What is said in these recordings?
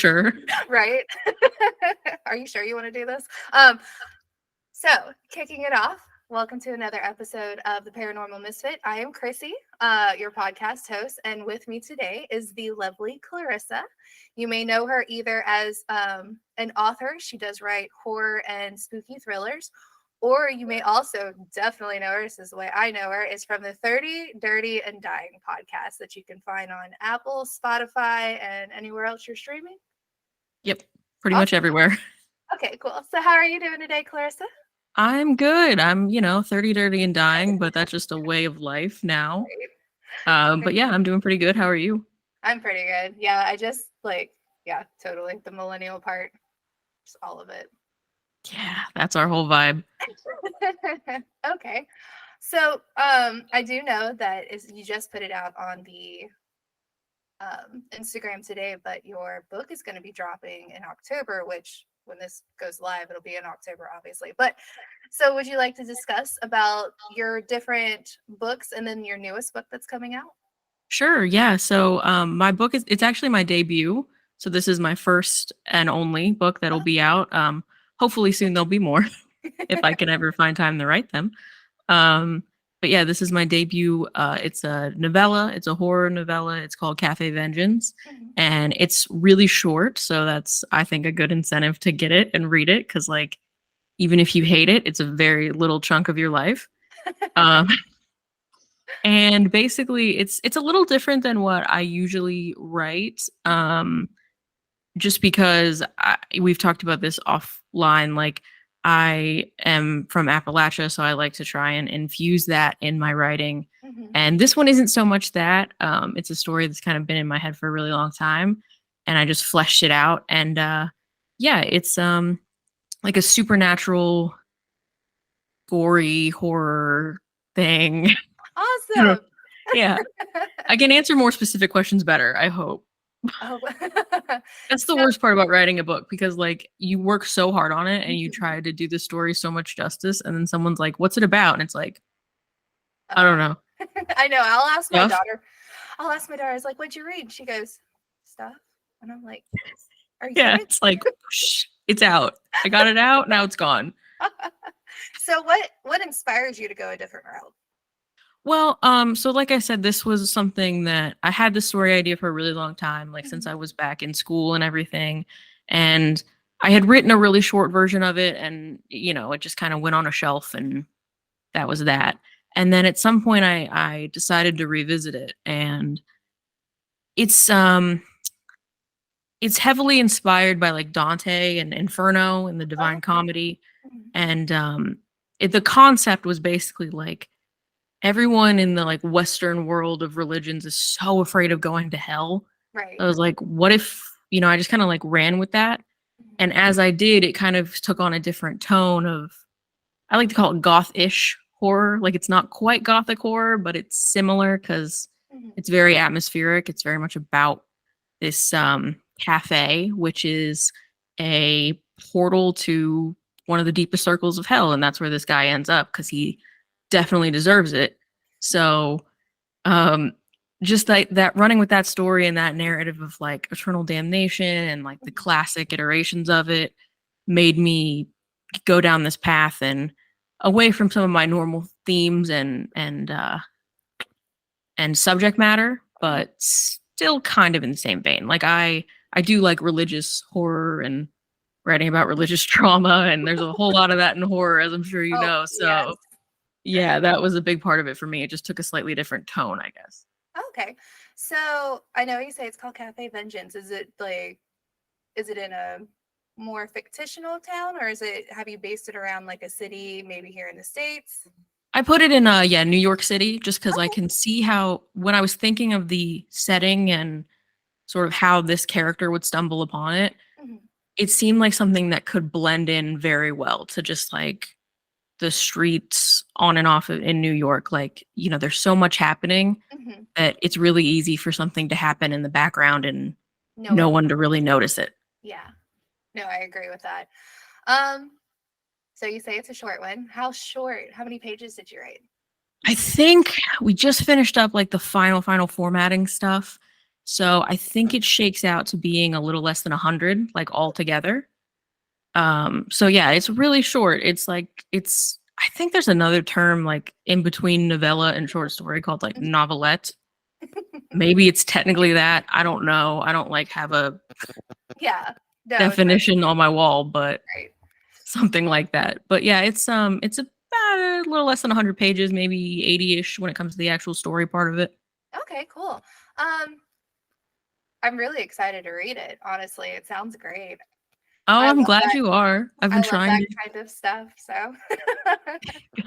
sure. Right? Are you sure you want to do this? So kicking it off, welcome to another episode of the Paranormal Misfit. I am Chrissy, your podcast host, and with me today is the lovely Clarissa. You may know her either as an author. She does write horror and spooky thrillers, or you may also definitely know her. This is the way I know her, is from the 30, Dirty, and Dying podcast that you can find on Apple, Spotify, and anywhere else you're streaming. Yep, pretty much everywhere. Okay, cool. So how are you doing today, Clarissa? I'm good. I'm, 30, dirty, and dying, but that's just a way of life now. But yeah, I'm doing pretty good. How are you? I'm pretty good. Yeah, I just totally. The millennial part, just all of it. Yeah, that's our whole vibe. Okay. So I do know that you just put it out on the Instagram today, but your book is going to be dropping in October, which when this goes live, it'll be in October, obviously. But so would you like to discuss about your different books and then your newest book that's coming out? Sure, yeah. So my book it's actually my debut. So this is my first and only book that'll be out. Hopefully soon there'll be more if I can ever find time to write them. But yeah, this is my debut. It's a novella. It's a horror novella. It's called Cafe Vengeance. And it's really short. So that's, I think, a good incentive to get it and read it. Because, like, even if you hate it, it's a very little chunk of your life. And basically, it's a little different than what I usually write. Just because we've talked about this offline, like, I am from Appalachia, so I like to try and infuse that in my writing. And this one isn't so much that. It's a story that's kind of been in my head for a really long time, and I just fleshed it out. And yeah, it's like a supernatural, gory horror thing. Awesome. Yeah, I can answer more specific questions better, I hope. Oh. That's the worst part about writing a book, because like you work so hard on it and you try to do the story so much justice, and then someone's like, "What's it about?" And it's like, I don't know. I know. I'll ask my daughter. I was like, "What'd you read?" She goes, "Stuff," and I'm like, "Are you?" Yeah, it's like, it's out. I got it out. Now it's gone. So what inspires you to go a different route? Well, so like I said, this was something that I had the story idea for a really long time, like since I was back in school and everything. And I had written a really short version of it, and it just kind of went on a shelf, and that was that. And then at some point I decided to revisit it, and it's heavily inspired by like Dante and Inferno and the Divine Comedy. And the concept was basically like, everyone in the like Western world of religions is so afraid of going to hell. Right. I was like, what if, I just kind of like ran with that. And as I did, it kind of took on a different tone of, I like to call it goth-ish horror. Like, it's not quite gothic horror, but it's similar because it's very atmospheric. It's very much about this cafe, which is a portal to one of the deepest circles of hell. And that's where this guy ends up, because he definitely deserves it. So just like that, running with that story and that narrative of like eternal damnation and like the classic iterations of it made me go down this path and away from some of my normal themes and subject matter, but still kind of in the same vein. Like I do like religious horror and writing about religious trauma, and there's a whole lot of that in horror, as I'm sure you know. So yes. Yeah, that was a big part of it for me. It just took a slightly different tone, I guess. Okay. So I know you say it's called Cafe Vengeance. Is it in a more fictional town, or have you based it around like a city, maybe here in the States? I put it in New York City, just because I can see how, when I was thinking of the setting and sort of how this character would stumble upon it, it seemed like something that could blend in very well to just like the streets on and off in New York. Like, there's so much happening that it's really easy for something to happen in the background and no one to really notice it. Yeah. No, I agree with that. So you say it's a short one. How short? How many pages did you write? I think we just finished up like the final formatting stuff. So I think it shakes out to being a little less than 100, like altogether. So yeah, it's really short. It's like I think there's another term like in between novella and short story called like novelette. Maybe it's technically that. I don't know. I don't like have a Yeah. No, definition on my wall, but right. something like that. But yeah, it's about a little less than 100 pages, maybe 80-ish when it comes to the actual story part of it. Okay, cool. I'm really excited to read it. Honestly, it sounds great. Oh, I I'm love glad that. you are. I've I been love trying that to kind of stuff. So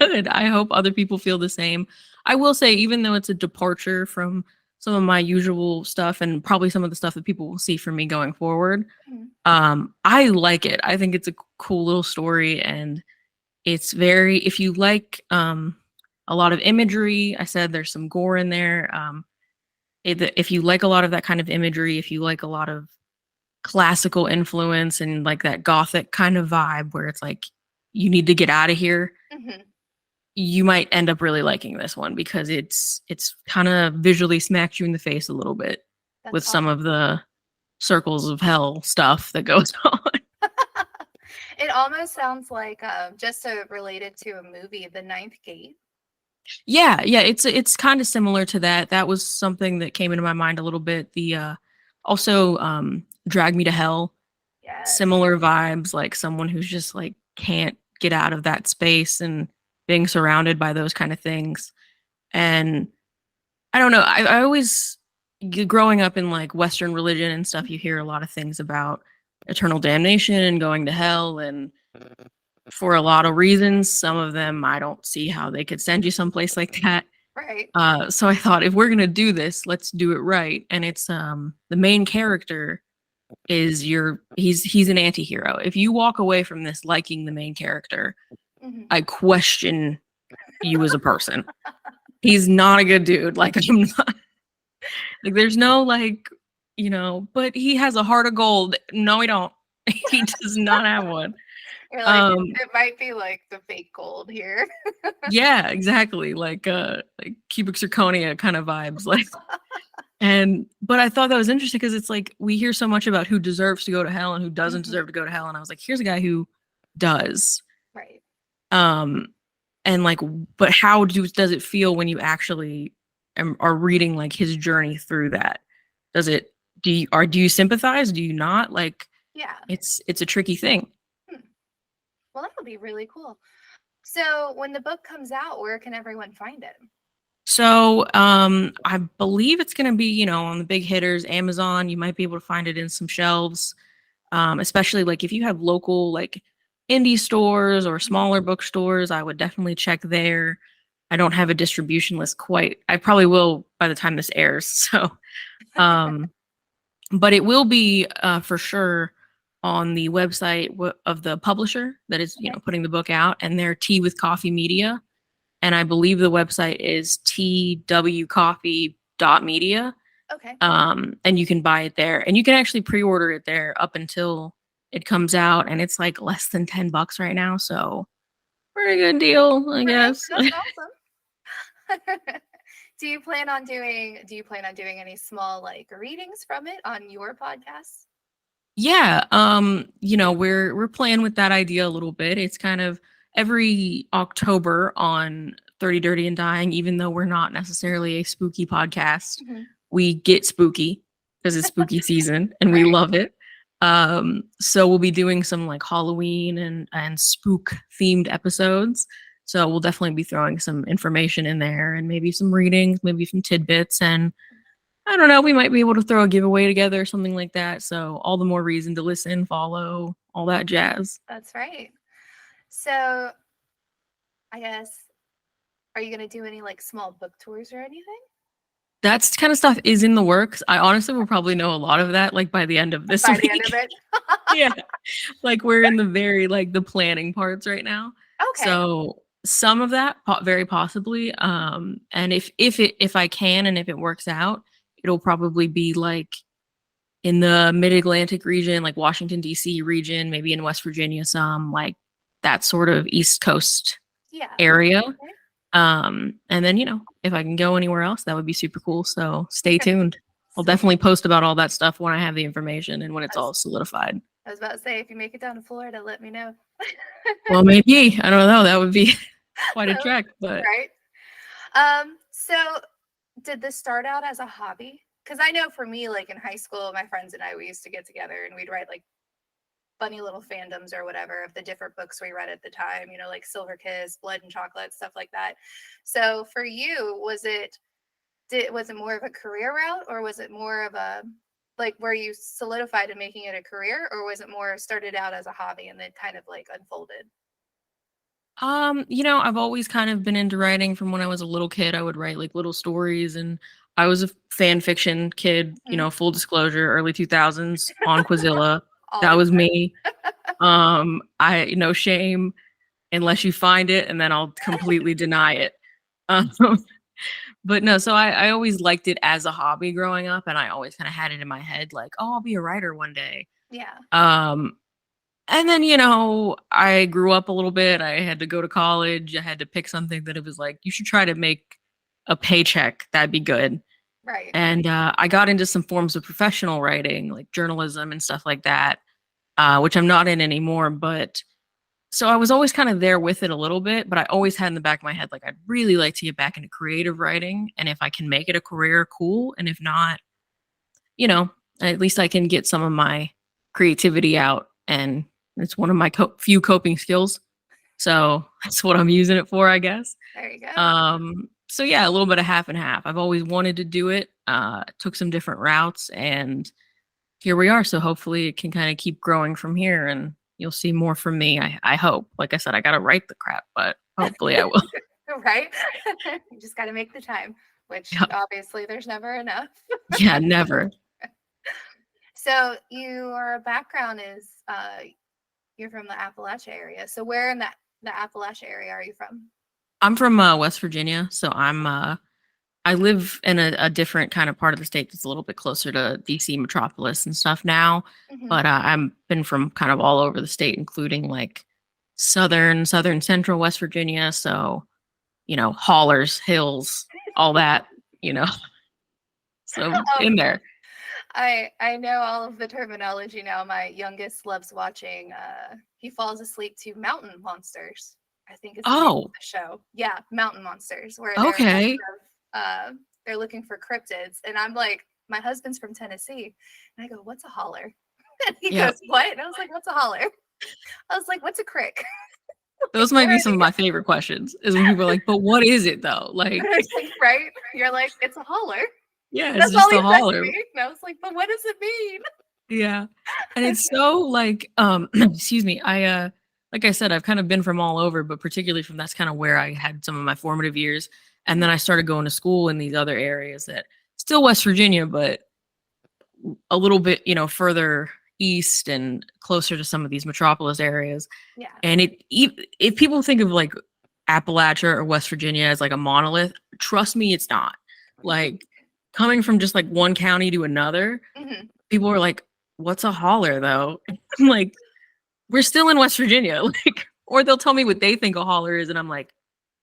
good. I hope other people feel the same. I will say, even though it's a departure from some of my usual stuff and probably some of the stuff that people will see from me going forward, Mhm. I like it. I think it's a cool little story, and it's very, if you like a lot of imagery, I said there's some gore in there. If you like a lot of that kind of imagery, if you like a lot of classical influence and like that gothic kind of vibe where it's like you need to get out of here, Mhm. you might end up really liking this one because it's kind of visually smacks you in the face a little bit That's with some awesome. of the circles of hell stuff that goes on. It almost sounds like just to relate it to a movie, The Ninth Gate. Yeah, it's kind of similar to that. That was something that came into my mind a little bit. The also Drag Me to Hell, Yes. similar vibes, like someone who's just like can't get out of that space and being surrounded by those kind of things. And I don't know, I always growing up in like Western religion and stuff, you hear a lot of things about eternal damnation and going to hell, and for a lot of reasons, some of them I don't see how they could send you someplace like that. Right. So I thought if we're gonna do this, let's do it right. And it's the main character is he's an anti-hero. If you walk away from this liking the main character, Mhm. I question you as a person. He's not a good dude. Like I'm not like there's no like, but he has a heart of gold. No, he don't. He does not have one. You're like, Um it might be like the fake gold here. yeah, exactly. Like cubic zirconia kind of vibes. Like and but I thought that was interesting because it's like we hear so much about who deserves to go to hell and who doesn't Mhm. deserve to go to hell. And I was like, here's a guy who does. Right. Um and like but does it feel when you actually are reading like his journey through that? Does it do you sympathize? Do you not? Like Yeah. it's a tricky thing. Hmm. Well, that would be really cool. So when the book comes out, where can everyone find it? So I believe it's gonna be, on the big hitters, Amazon. You might be able to find it in some shelves. Especially like if you have local like indie stores or Mhm. smaller bookstores, I would definitely check there. I don't have a distribution list quite. I probably will by the time this airs. So, um, but it will be for sure on the website of the publisher that is, Okay. putting the book out, and their Tea with Coffee Media. And I believe the website is twcoffee.media. Okay. And you can buy it there, and you can actually pre-order it there up until it comes out, and it's like less than $10 right now, so pretty good deal, I Okay. guess. That's awesome. Do you plan on doing any small like readings from it on your podcast? Yeah, we're playing with that idea a little bit. It's kind of every October on 30 Dirty and Dying, even though we're not necessarily a spooky podcast, Mhm. we get spooky because it's spooky season and we Right. love it. So we'll be doing some like Halloween and spook themed episodes. So we'll definitely be throwing some information in there and maybe some readings, maybe some tidbits, and I don't know, we might be able to throw a giveaway together or something like that. So all the more reason to listen, follow, all that jazz. That's right. So I guess, are you gonna do any like small book tours or anything That's kind of stuff is in the works. I honestly will probably know a lot of that like by the end of this by the end of week. it? Yeah. Like we're in the very like the planning parts right now. Okay. So some of that very possibly and if I can and if it works out, it'll probably be like in the mid-Atlantic region, like Washington D.C. region, maybe in West Virginia some like that sort of East Coast Yeah. area. Okay. And then, if I can go anywhere else, that would be super cool. So stay tuned. I'll definitely post about all that stuff when I have the information and when it's all solidified. I was about to say, if you make it down to Florida, let me know. Well, maybe. I don't know. That would be quite a trek, but right. So did this start out as a hobby? Because I know for me, like in high school, my friends and I, we used to get together and we'd write like funny little fandoms or whatever of the different books we read at the time, you know, like Silver Kiss, Blood and Chocolate, stuff like that. So for you, was it more of a career route, or was it more of a, like, were you solidified in making it a career, or was it more started out as a hobby and then kind of like unfolded? I've always kind of been into writing from when I was a little kid. I would write like little stories, and I was a fan fiction kid, full disclosure, early 2000s on Quizilla. That was me. I no shame unless you find it, and then I'll completely deny it. Um, but no, so I always liked it as a hobby growing up, and I always kind of had it in my head like, oh, I'll be a writer one day. Yeah. And then, I grew up a little bit. I had to go to college. I had to pick something that it was like, you should try to make a paycheck. That'd be good. Right. And I got into some forms of professional writing, like journalism and stuff like that, which I'm not in anymore. But so I was always kind of there with it a little bit, but I always had in the back of my head, like, I'd really like to get back into creative writing. And if I can make it a career, cool. And if not, at least I can get some of my creativity out. And it's one of my few coping skills. So that's what I'm using it for, I guess. There you go. So yeah, a little bit of half and half. I've always wanted to do it. Took some different routes, and here we are. So hopefully it can kind of keep growing from here, and you'll see more from me. I hope. Like I said, I got to write the crap, but hopefully I will. Right? You just got to make the time, which obviously there's never enough. Yeah, never. So your background is you're from the Appalachia area. So where in the Appalachia area are you from? I'm from West Virginia, so I live in a different kind of part of the state that's a little bit closer to DC metropolis and stuff now. Mm-hmm. But I've been from kind of all over the state, including like southern central West Virginia. So, hollers, hills, all that, So in there. I know all of the terminology now. My youngest loves watching he falls asleep to Mountain Monsters. I think it's the name of the show. Yeah, Mountain Monsters, where they're looking for cryptids. And I'm like, my husband's from Tennessee. And I go, what's a holler? And he goes, what? And I was like, what's a holler? I was like, what's a crick? Those might be some of my favorite questions, is when people are like, but what is it though? Like, right? You're like, it's a holler. Yeah, it's just a holler. And I was like, but what does it mean? Yeah. And it's so like, excuse me. Like I said, I've kind of been from all over, but particularly from that's kind of where I had some of my formative years. And then I started going to school in these other areas that still West Virginia, but a little bit, further east and closer to some of these metropolis areas. Yeah. And if people think of like Appalachia or West Virginia as like a monolith, trust me, it's not. Like coming from just like one county to another, people are like, what's a holler though? I'm like, we're still in West Virginia. Like, or they'll tell me what they think a holler is. And I'm like,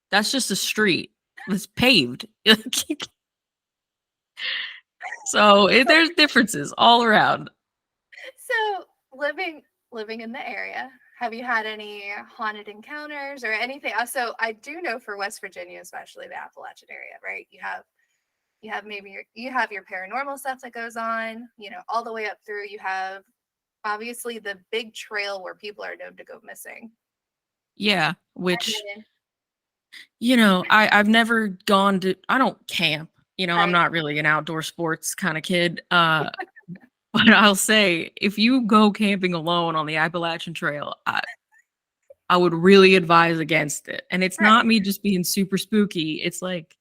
that's just a street. It's paved. So there's differences all around. So living in the area, have you had any haunted encounters or anything? So I do know for West Virginia, especially the Appalachian area, right? You have maybe you have your paranormal stuff that goes on, all the way up through. You have obviously the big trail where people are known to go missing. Yeah, which I've never gone to. I don't camp. Right. I'm not really an outdoor sports kind of kid. But I'll say, if you go camping alone on the Appalachian Trail, I would really advise against it. And it's not me just being super spooky. It's like,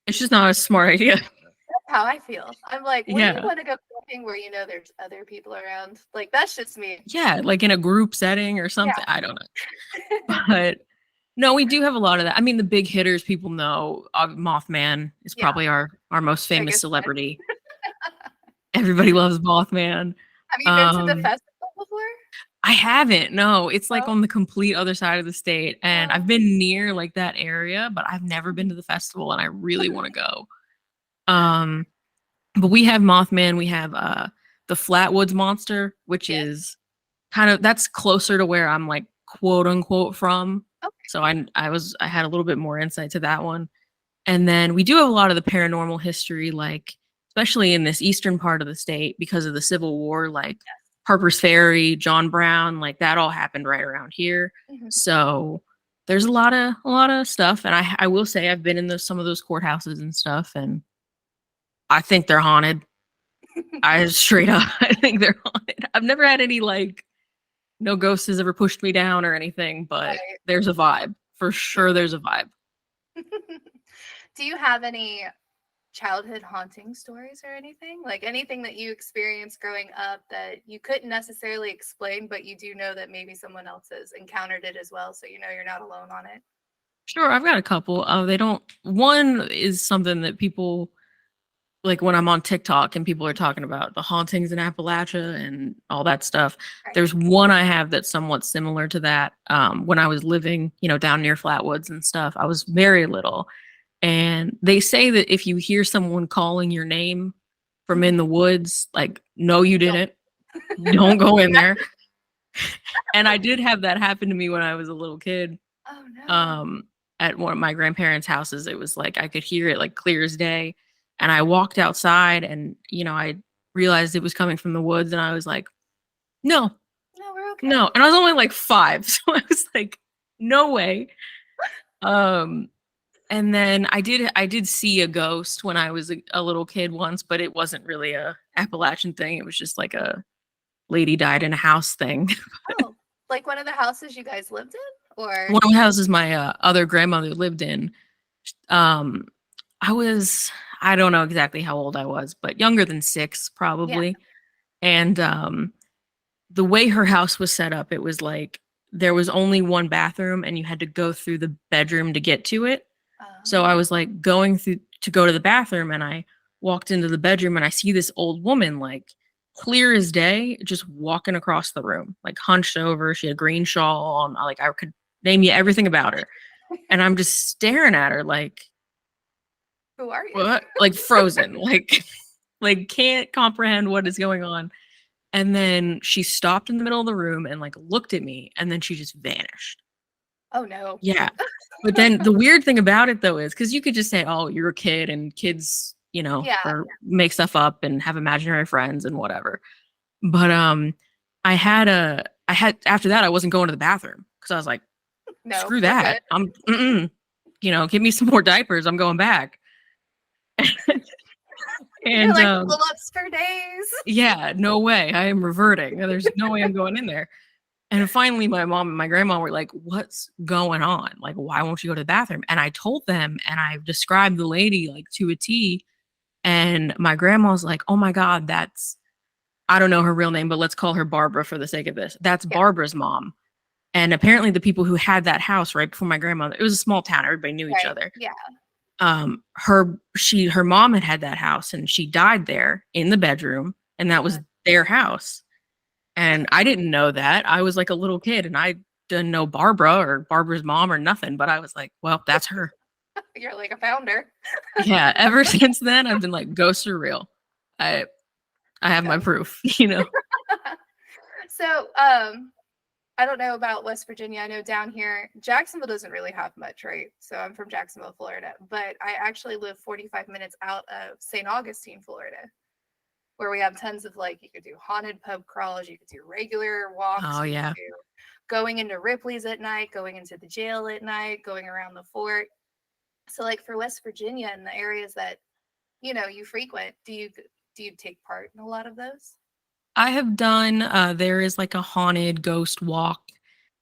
it's just not a smart idea. That's how I feel. I'm like, when do you want to go camping where there's other people around? Like, that's just me. Yeah, like in a group setting or something. Yeah. I don't know. But no, we do have a lot of that. I mean, the big hitters people know. Mothman is probably our most famous celebrity. Everybody loves Mothman. Have you been to the festival before? I haven't. No, it's like on the complete other side of the state. And I've been near like that area, but I've never been to the festival and I really want to go. But we have Mothman, we have the Flatwoods monster, which Yeah. is kind of that's closer to where I'm like quote unquote from. Okay. So I had a little bit more insight to that one. And then we do have a lot of the paranormal history, like especially in this eastern part of the state because of the Civil War, like Harper's Ferry, John Brown, like that all happened right around here. Mhm. So there's a lot of stuff. And I will say I've been in some of those courthouses and stuff, and I think they're haunted. I straight up I think they're haunted. I've never had any like no ghost has ever pushed me down or anything, but Right. there's a vibe. For sure there's a vibe. Do you have any childhood haunting stories or anything? Like anything that you experienced growing up that you couldn't necessarily explain, but you do know that maybe someone else has encountered it as well, so you know you're not alone on it? Sure, I've got a couple. They don't one is something that people like when I'm on TikTok and people are talking about the hauntings in Appalachia and all that stuff. Right. There's one I have that's somewhat similar to that. When I was living, down near Flatwoods and stuff, I was very little. And they say that if you hear someone calling your name from Mhm. in the woods, like, no, you Don't. didn't. Don't go in there. And I did have that happen to me when I was a little kid. Oh no. Um, at one of my grandparents' houses, it was like I could hear it like clear as day. And I walked outside and, I realized it was coming from the woods and I was like, no, No, we're okay. no. And I was only like 5. So I was like, no way. Um, and then I did see a ghost when I was a little kid once, but it wasn't really a Appalachian thing. It was just like a lady died in a house thing. Oh, like one of the houses you guys lived in? Or One of the houses my other grandmother lived in. Um, I don't know exactly how old I was, but younger than 6 yeah. probably. And the way her house was set up, it was like there was only one bathroom and you had to go through the bedroom to get to it. So I Oh, was like going through to go to the bathroom and I walked into the bedroom and I see this old woman like clear as day just walking across the room, like hunched over. She had a green shawl on. Like I could name you everything about her. And I'm just staring at her like, who are you? what? Like frozen, like like can't comprehend what is going on. And then she stopped in the middle of the room and like looked at me and then she just vanished. Oh no. Yeah. But then the weird thing about it though is because you could just say, oh, you're a kid and kids, Yeah. or make stuff up and have imaginary friends and whatever. But I had after that I wasn't going to the bathroom because I was like, No, screw we're good. that. Give me some more diapers. I'm going back. You're And like pull-ups for days. yeah, no way. I am reverting. There's no way I'm going in there. And finally, my mom and my grandma were like, what's going on? Like, why won't you go to the bathroom? And I told them, and I described the lady like to a T. And my grandma was like, oh my God, I don't know her real name, but let's call her Barbara for the sake of this. That's Yeah. Barbara's mom. And apparently, the people who had that house right before my grandmother, it was a small town, everybody knew each Right. other. Yeah. Her mom had that house and she died there in the bedroom, and that was their house. And I didn't know that. I was like a little kid and I didn't know Barbara or Barbara's mom or nothing, but I was like, well, that's her. You're like a founder. Yeah. Ever since then, I've been like, ghosts are real. I I have my Go. proof, So, I don't know about West Virginia. I know down here, Jacksonville doesn't really have much, right? So I'm from Jacksonville, Florida, but I actually live 45 minutes out of St. Augustine, Florida, where we have tons of like, you could do haunted pub crawls, you could do regular walks, Oh you could yeah. do going into Ripley's at night, going into the jail at night, going around the fort. So like for West Virginia and the areas that, you frequent, do you take part in a lot of those? I have done there is like a haunted ghost walk.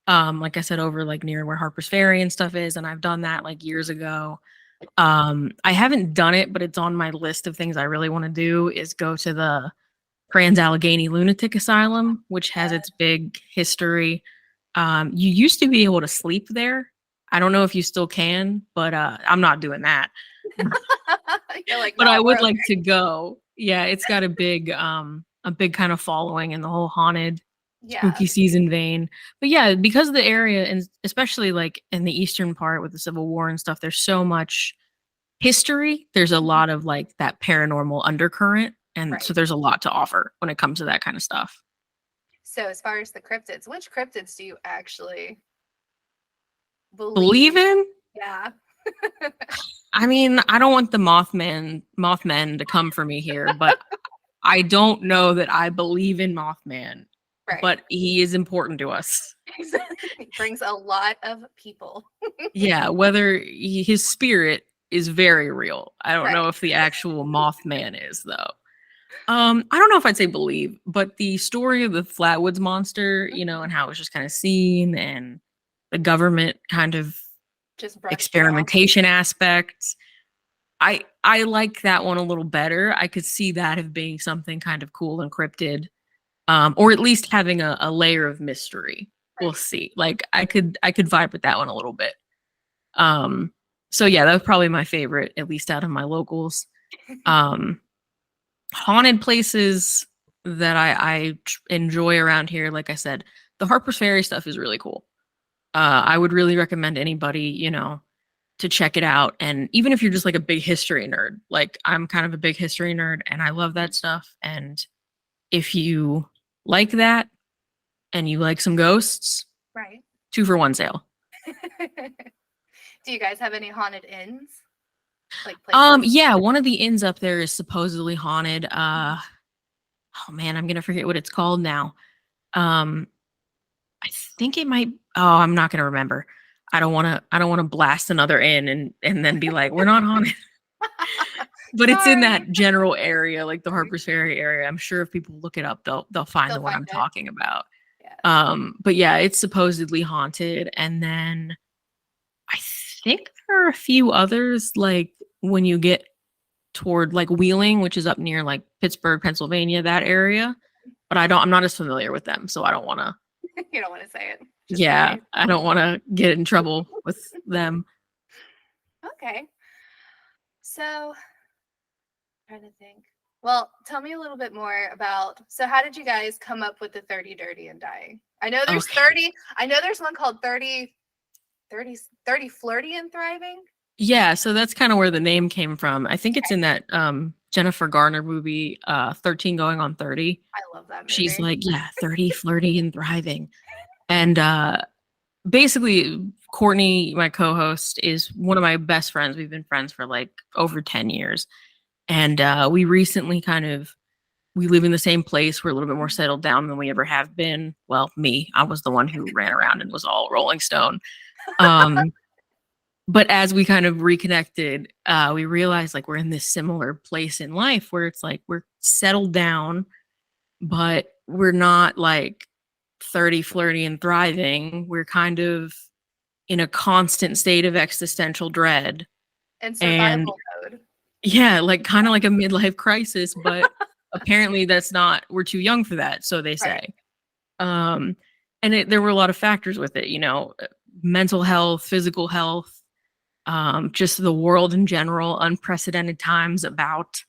Like I said, over like near where Harper's Ferry and stuff is, and I've done that like years ago. I haven't done it, but it's on my list of things I really want to do is go to the Trans-Allegheny Lunatic Asylum, which has its big history. You used to be able to sleep there. I don't know if you still can, but I'm not doing that. You're like, But I no, we're would okay. like to go. Yeah, it's got a big kind of following in the whole haunted Yeah. spooky season vein. But yeah, because of the area and especially like in the eastern part with the Civil War and stuff, there's so much history, there's a lot of like that paranormal undercurrent. And so Right. there's a lot to offer when it comes to that kind of stuff. So as far as the cryptids, which cryptids do you actually Believe believe? in? Yeah. I mean, I don't want the Mothman to come for me here, but I don't know that I believe in Mothman, Right. but he is important to us. He brings a lot of people. Yeah, his spirit is very real. I don't know Right. if the actual Mothman is though. I don't know if I'd say believe, but the story of the Flatwoods monster, and how it was just kind of seen and the government kind of Just brushed it off. experimentation aspects. I like that one a little better. I could see that as being something kind of cool and cryptid, or at least having a layer of mystery. We'll Right. see. Like I could vibe with that one a little bit. So yeah, that was probably my favorite, at least out of my locals. Um, Haunted places that I enjoy around here, like I said, the Harper's Ferry stuff is really cool. I would really recommend anybody, to check it out. And even if you're just like a big history nerd, like I'm kind of a big history nerd and I love that stuff. And if you like that and you like some ghosts, Right. 2-for-1 sale. Do you guys have any haunted inns? Like places? Yeah, one of the inns up there is supposedly haunted. Oh man, I'm gonna forget what it's called now. Um, I think it might. Oh, I'm not gonna remember. I don't wanna blast another inn and then be like, we're not haunted. But it's in Sorry. that general area, like the Harper's Ferry area. I'm sure if people look it up, they'll find They'll the one find I'm it. talking about. Yeah. But yeah, it's supposedly haunted. And then I think there are a few others, like when you get toward like Wheeling, which is up near like Pittsburgh, Pennsylvania, that area. But I'm not as familiar with them, so I don't want to. You don't want to say it. Just in Yeah, case. I don't want to get in trouble with them. Okay. So, trying to think. Well, tell me a little bit more about, so how did you guys come up with the 30 dirty and dying? I know there's Okay. 30. I know there's one called 30 flirty and thriving. Yeah, so that's kind of where the name came from. I think it's in that Jennifer Garner movie, 13 Going on 30. I love that She's movie. like, yeah, 30, flirty, and thriving. And basically, Courtney, my co-host, is one of my best friends. We've been friends for like over 10 years. And we recently we live in the same place. We're a little bit more settled down than we ever have been. Well, me, I was the one who ran around and was all Rolling Stone. But as we kind of reconnected, we realized like we're in this similar place in life where it's like we're settled down, but we're not like 30, flirty, and thriving. We're kind of in a constant state of existential dread. And And survival mode. yeah, like kind of like a midlife crisis, but apparently we're too young for that, so they Right. say. And there were a lot of factors with it, mental health, physical health, just the world in general, unprecedented times about.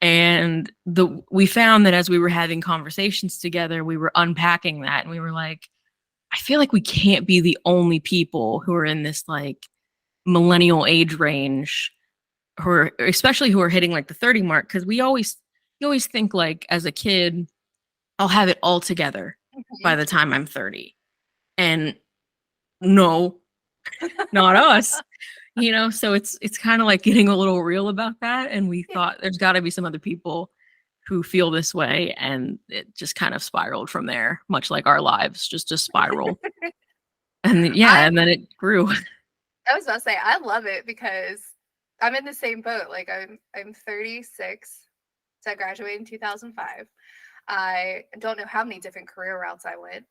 And we found that as we were having conversations together, we were unpacking that and we were like, I feel like we can't be the only people who are in this like millennial age range especially who are hitting like the 30 mark. Cause you always think like as a kid, I'll have it all together by Mhm. the time I'm 30. And no, not us. So it's kind of like getting a little real about that. And we Yeah. thought there's got to be some other people who feel this way, and it just kind of spiraled from there, much like our lives, just a spiral. And yeah, I and then it grew. I was about to say I love it because I'm in the same boat. Like I'm 36. So I graduated in 2005. I don't know how many different career routes I went.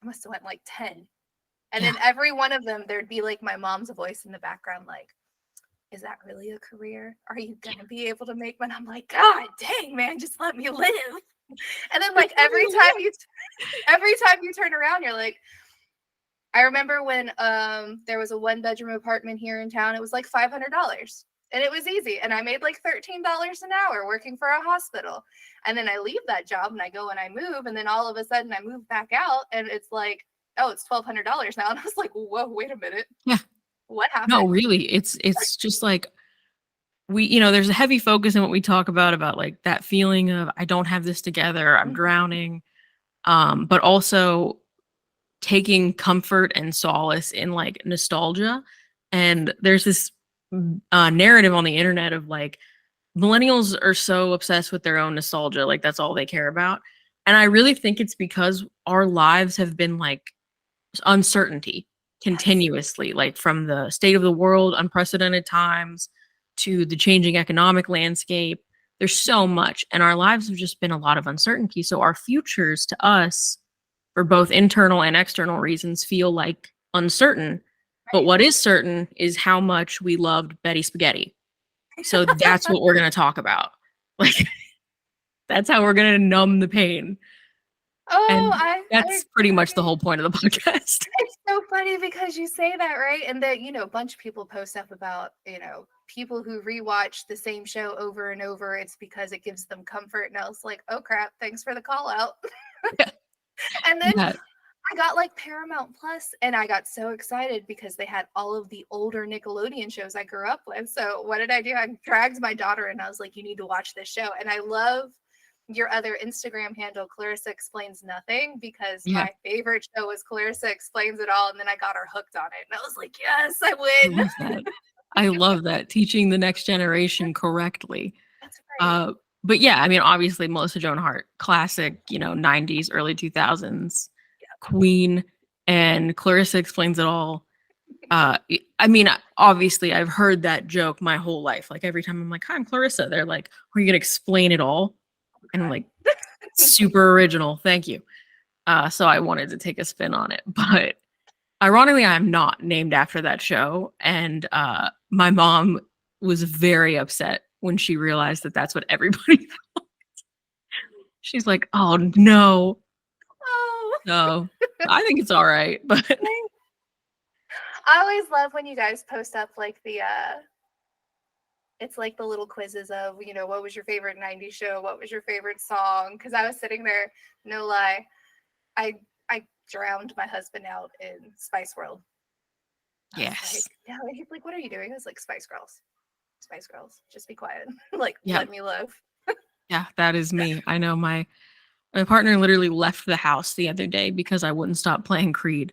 I must have went like 10. And Yeah. in every one of them, there'd be like my mom's voice in the background, like, is that really a career? Are you gonna be able to make one? I'm like, God dang, man, just let me live. And then like every time you turn around, you're like, I remember when there was a 1-bedroom apartment here in town, it was like $500. And it was easy. And I made like $13 an hour working for a hospital. And then I leave that job and I go and I move. And then all of a sudden I move back out and it's like, oh, it's $1,200 now. And I was like, whoa, wait a minute. Yeah. What No, happened? really. It's just like there's a heavy focus in what we talk about like that feeling of I don't have this together, I'm drowning. But also taking comfort and solace in like nostalgia. And there's this narrative on the internet of like millennials are so obsessed with their own nostalgia, like that's all they care about. And I really think it's because our lives have been like uncertainty Yes. continuously, like from the state of the world, unprecedented times, to the changing economic landscape. There's so much, and our lives have just been a lot of uncertainty. So our futures to us, for both internal and external reasons, feel like uncertain. But Right. what is certain is how much we loved Betty Spaghetti. So that's what we're going to talk about. Like, that's how we're going to numb the pain. Oh, And I that's pretty much the agree. whole point of the podcast. It's so funny because you say that, right? And that, a bunch of people post up about, people who rewatch the same show over and over. It's because it gives them comfort. And I was like, oh crap, thanks for the call out. Yeah. And then Yeah. I got like Paramount Plus, and I got so excited because they had all of the older Nickelodeon shows I grew up with. So what did I do? I dragged my daughter and I was like, you need to watch this show. And I love your other Instagram handle, Clarissa Explains Nothing, because Yeah. my favorite show was Clarissa Explains It All. And then I got her hooked on it. And I was like, yes, I I win. love that. I love that. Teaching the next generation correctly. That's right. But yeah, I mean, obviously Melissa Joan Hart, classic, 90s, early 2000s, Queen, and Clarissa Explains It All. I mean, obviously I've heard that joke my whole life. Like every time I'm like, hi, I'm Clarissa, they're like, are you gonna explain it all? And I'm like, super original. Thank you. So I wanted to take a spin on it. But ironically, I'm not named after that show. And my mom was very upset when she realized that that's what everybody thought. She's like, oh no. Oh, No, I think it's all right. But I always love when you guys post up like it's like the little quizzes of, what was your favorite 90s show? What was your favorite song? Because I was sitting there, no lie, I drowned my husband out in Spice World. I was like, yes. yeah, he's like, what are you doing? I was like, Spice Girls. Spice Girls. Just be quiet. Like, Yeah. let me live. Yeah, that is me. I know my partner literally left the house the other day because I wouldn't stop playing Creed.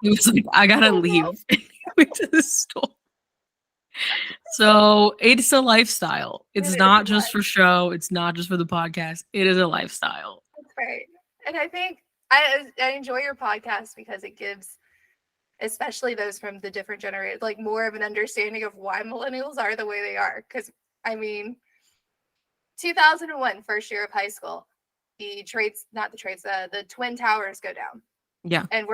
He was like, I gotta Oh no. leave. And he went to the store. So it's a lifestyle. It's It is not what? just for show. It's not just for the podcast. It is a lifestyle. That's right. And I think I enjoy your podcast because it gives, especially those from the different generations, like more of an understanding of why millennials are the way they are. Because I mean, 2001, first year of high school, the Twin Towers go down. Yeah. And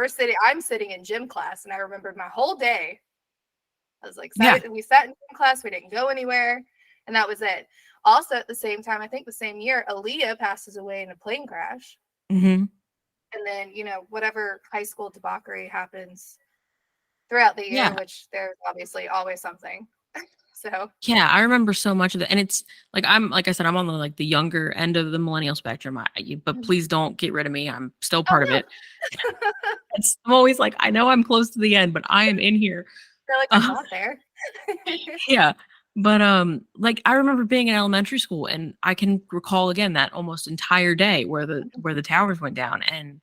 I'm sitting in gym class, and I remembered my whole day. I was like, Yeah. we sat in gym class, we didn't go anywhere, and that was it. Also, at the same time, I think the same year, Aaliyah passes away in a plane crash. Mm-hmm. And then, whatever high school debauchery happens throughout the year, Yeah. which there's obviously always something. So Yeah, I remember so much of it. And it's like I said, I'm on the younger end of the millennial spectrum. But please don't get rid of me. I'm still part of no. it. I'm always like, I know I'm close to the end, but I am in here. They're like, I'm not there. Yeah. But like I remember being in elementary school, and I can recall again that almost entire day where the towers went down, and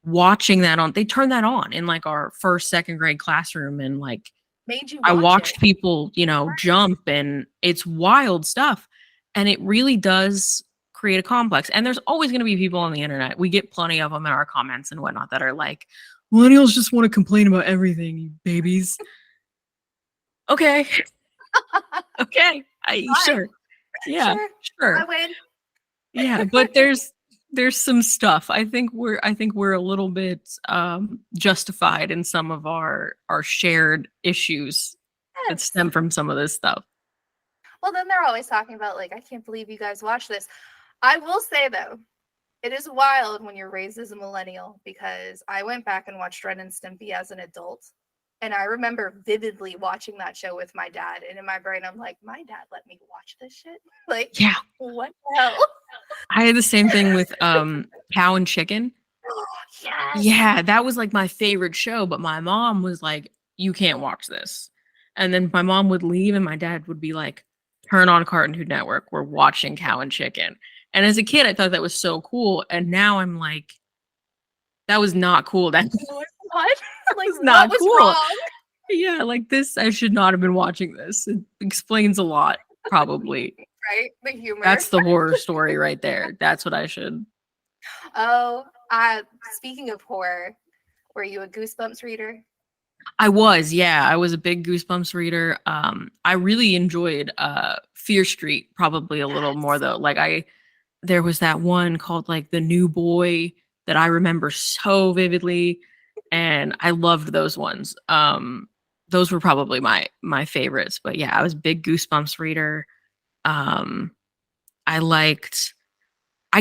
watching they turned that on in like our first, second grade classroom, and like Made you I watch watched it. people, jump, and it's wild stuff. And it really does create a complex. And there's always going to be people on the internet. We get plenty of them in our comments and whatnot that are like, millennials just want to complain about everything, you babies. Okay. Okay. Sure. Yeah. Sure. I win. Yeah. But there's some stuff. I think we're a little bit justified in some of our shared issues that Yes. stem from some of this stuff. Well, then they're always talking about, like, I can't believe you guys watch this. I will say, though, it is wild when you're raised as a millennial, because I went back and watched Ren and Stimpy as an adult. And I remember vividly watching that show with my dad. And in my brain, I'm like, my dad let me watch this shit? Like, Yeah. what the hell? I had the same thing with Cow and Chicken. Yes. Yeah, that was like my favorite show, but my mom was like, you can't watch this. And then my mom would leave and my dad would be like, turn on Cartoon Network. We're watching Cow and Chicken. And as a kid, I thought that was so cool. And now I'm like, that was not cool. That What? Like, was what not was cool. wrong? Yeah, like this, I should not have been watching this. It explains a lot, probably. Right? The humor. That's the horror story right there. That's what I should. Oh, speaking of horror, were you a Goosebumps reader? I was, yeah. I was a big Goosebumps reader. I really enjoyed Fear Street probably a little more though. There was that one called like The New Boy that I remember so vividly, and I loved those ones. Those were probably my favorites. But yeah, I was a big Goosebumps reader. Um, I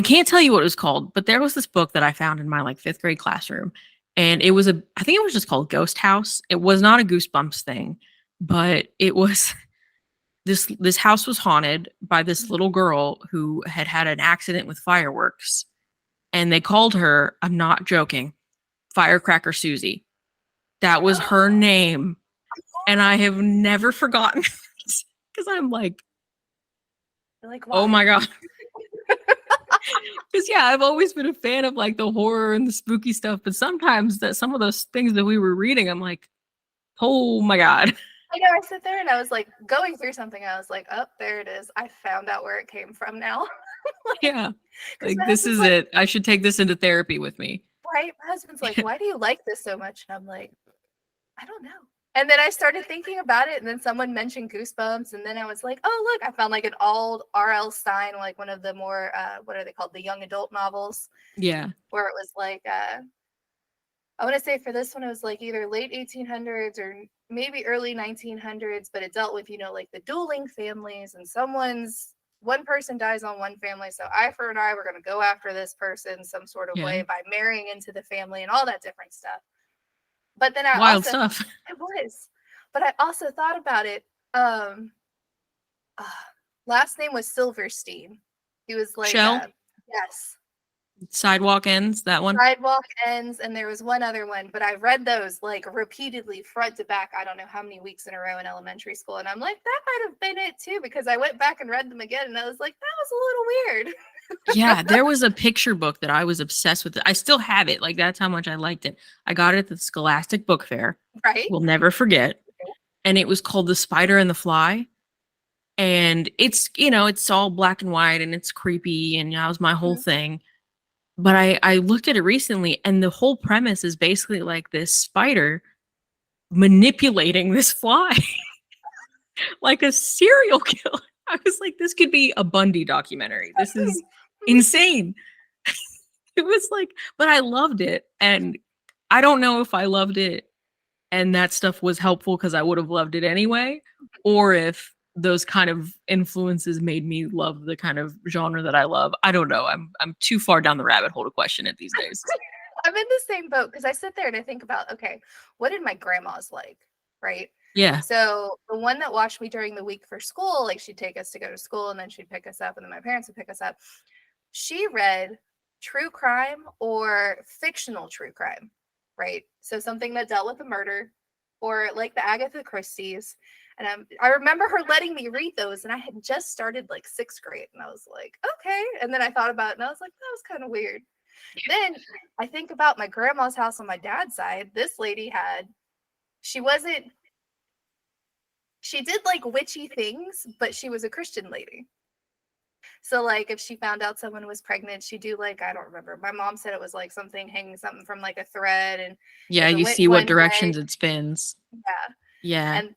can't tell you what it was called, but there was this book that I found in my like 5th grade classroom. And I think it was just called Ghost House. It was not a Goosebumps thing, but it was this house was haunted by this little girl who had had an accident with fireworks. And they called her, I'm not joking, Firecracker Susie. That was her name. And I have never forgotten because I'm like, oh my God. Because yeah, I've always been a fan of like the horror and the spooky stuff, but sometimes that some of those things that we were reading, I'm like, oh my God. I know, I sit there and I was like going through something. I was like, oh, there it is. I found out where it came from now. Yeah. Like this is it. I should take this into therapy with me. Right? My husband's like, why do you like this so much? And I'm like, I don't know. And then I started thinking about it, and then someone mentioned Goosebumps, and then I was like, oh, look, I found like an old R.L. Stine, like one of the more, what are they called? The young adult novels. Yeah. Where it was like, I want to say for this one, it was like either late 1800s or maybe early 1900s, but it dealt with, like the dueling families, and one person dies on one family. So eye for an eye, we're going to go after this person some sort of way by marrying into the family and all that different stuff. But then wild stuff. It was. But I also thought about it. Last name was Silverstein. He was like, Shell? Yes. Sidewalk Ends, that one? Sidewalk Ends, and there was one other one, but I read those like repeatedly, front to back, I don't know how many weeks in a row in elementary school. And I'm like, that might have been it too, because I went back and read them again, and I was like, that was a little weird. Yeah, there was a picture book that I was obsessed with. I still have it. Like, that's how much I liked it. I got it at the Scholastic Book Fair. Right. We'll never forget. And it was called The Spider and the Fly. And it's, it's all black and white and it's creepy. And that was my whole thing. But I looked at it recently, and the whole premise is basically like this spider manipulating this fly like a serial killer. I was like, this could be a Bundy documentary. This is insane. It was like, but I loved it. And I don't know if I loved it and that stuff was helpful because I would have loved it anyway, or if those kind of influences made me love the kind of genre that I love. I don't know. I'm too far down the rabbit hole to question it these days. I'm in the same boat because I sit there and I think about, okay, what did my grandma's like? Right. Yeah. So the one that watched me during the week for school, like she'd take us to go to school and then she'd pick us up and then my parents would pick us up. She read true crime or fictional true crime, right? So something that dealt with a murder or like the Agatha Christie's. And I remember her letting me read those, and I had just started like 6th grade, and I was like, okay. And then I thought about it, and I was like, that was kind of weird. Then I think about my grandma's house on my dad's side. This lady she did like witchy things, but she was a Christian lady. So like if she found out someone was pregnant, she'd do like, I don't remember. My mom said it was like hanging something from like a thread. And yeah, you see what directions it spins. Yeah. Yeah. And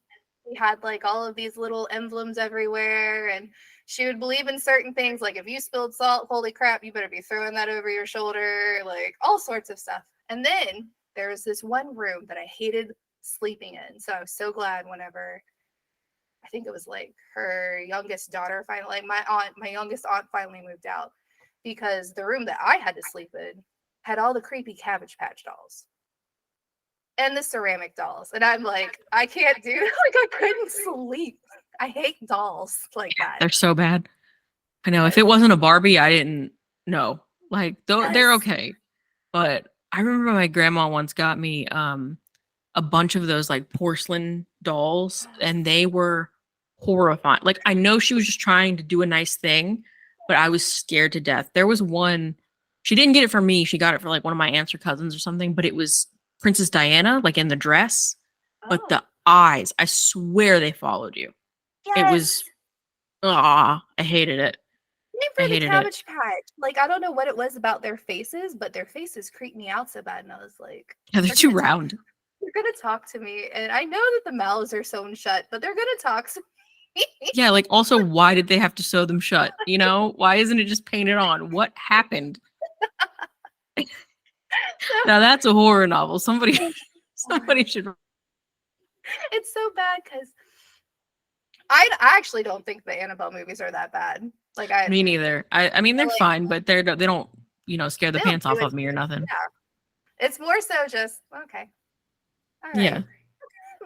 we had like all of these little emblems everywhere, and she would believe in certain things, like if you spilled salt, holy crap, you better be throwing that over your shoulder, like all sorts of stuff. And then there was this one room that I hated sleeping in, so I was so glad whenever I think it was like her youngest daughter finally, like my youngest aunt finally moved out, because the room that I had to sleep in had all the creepy Cabbage Patch dolls and the ceramic dolls. And I'm like, I can't do it. Like, I couldn't sleep. I hate dolls like that. They're so bad. I know. If it wasn't a Barbie, I didn't know. Like, they're okay. But I remember my grandma once got me a bunch of those like porcelain dolls, and they were horrifying. Like, I know she was just trying to do a nice thing, but I was scared to death. There was one, she didn't get it from me. She got it for like one of my aunts or cousins or something, but it was Princess Diana, like in the dress, but Oh, the eyes, I swear they followed you. It was, yes. I hated it. Name I for the hated it. Cabbage Patch. Like, I don't know what it was about their faces, but their faces creeped me out so bad. And I was like, Yeah, they're they're too gonna talk, round. they're gonna talk to me. And I know that the mouths are sewn shut, but they're gonna talk to me. Yeah, like also, why did they have to sew them shut? You know, why isn't it just painted on? What happened? Now that's a horror novel. Somebody should. It's so bad because I actually don't think the Annabelle movies are that bad. Like Me neither. I mean, they're like, fine, but they don't, scare the they don't pants do off it of me or to me. nothing. Yeah. It's more so just okay. All right. Yeah.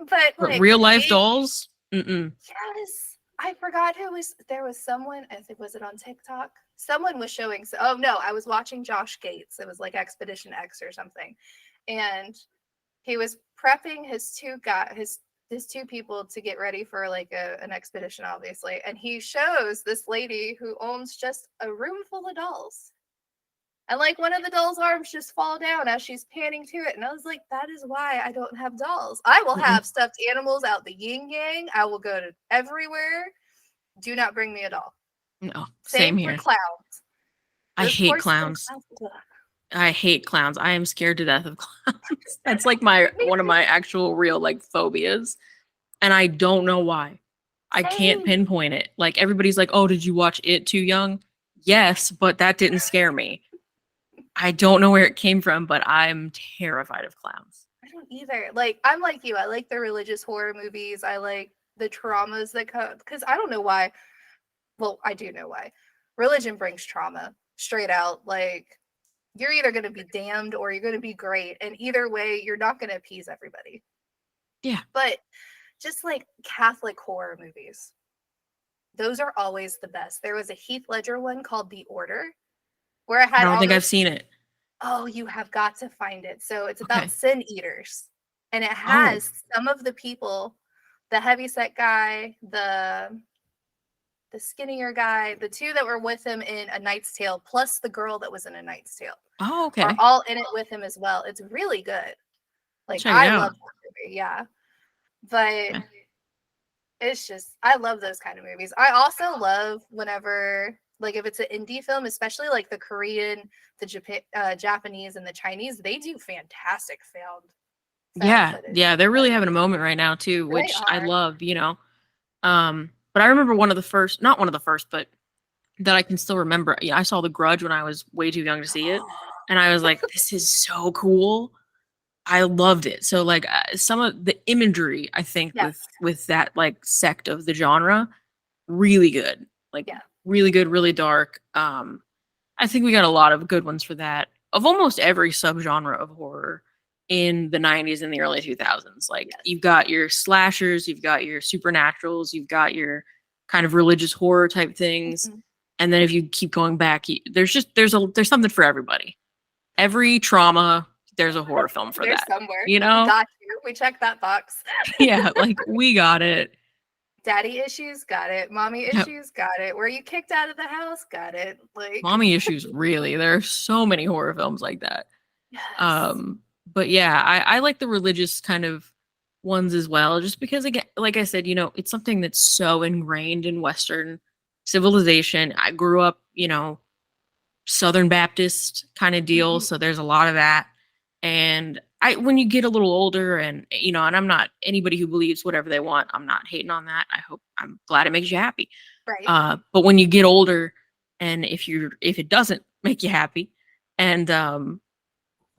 But But like real life dolls? yes. I forgot who was there was someone, I think was it on TikTok? Someone was showing oh no, I was watching Josh Gates. It was like Expedition X or something. And he was prepping his two people to get ready for like an expedition, obviously. And he shows this lady who owns just a room full of dolls. And like one of the doll's arms just fall down as she's panning to it. And I was like, that is why I don't have dolls. I will have stuffed animals out the yin yang. I will go to everywhere. Do not bring me a doll. No, Same same for here. clowns. I hate clowns. I hate clowns. I am scared to death of clowns. That's like one of my actual real like phobias. And I don't know why. I can't Same. pinpoint it. Like, everybody's like, "Oh, did you watch It too young?" Yes, but that didn't scare me. I don't know where it came from, but I'm terrified of clowns. I don't either. Like, I'm like you. I like the religious horror movies. I like the traumas that come, because I don't know why. Well, I do know why. Religion brings trauma straight out. Like, you're either going to be damned or you're going to be great. And either way, you're not going to appease everybody. Yeah. But just like Catholic horror movies, those are always the best. There was a Heath Ledger one called The Order, where I had I don't think I've seen it. Oh, you have got to find it. So it's Okay. about sin eaters. And it has some of the people, the heavyset guy, the skinnier guy, the two that were with him in A Knight's Tale, plus the girl that was in A Knight's Tale. Oh, okay. Are all in it with him as well. It's really good. Like, I love that movie, yeah. But it's just, I love those kind of movies. I also love whenever, like, if it's an indie film, especially like the Korean, the Japanese, and the Chinese, they do fantastic found footage. Yeah, they're really having a moment right now too, which I love, but I remember not one of the first, but that I can still remember. Yeah, I saw The Grudge when I was way too young to see it, and I was like, this is so cool. I loved it. So like some of the imagery, I think with that like sect of the genre, really good. Like really good, really dark. I think we got a lot of good ones for that, of almost every subgenre of horror in the 90s and the early 2000s. Like, you've got your slashers, you've got your supernaturals, you've got your kind of religious horror type things. And then if you keep going back, there's something for everybody. Every trauma, there's a horror film for that. Somewhere. You know? Got you. We checked that box. Yeah, like, we got it. Daddy issues, got it. Mommy issues, got it. Were you kicked out of the house? Got it. Like, mommy issues, really. There are so many horror films like that. Yes. But yeah, I like the religious kind of ones as well, just because, again, like I said, it's something that's so ingrained in Western civilization. I grew up, Southern Baptist kind of deal, so there's a lot of that. And when you get a little older, and and I'm not anybody who believes whatever they want, I'm not hating on that. I'm glad it makes you happy. Right. But when you get older, and if it doesn't make you happy, and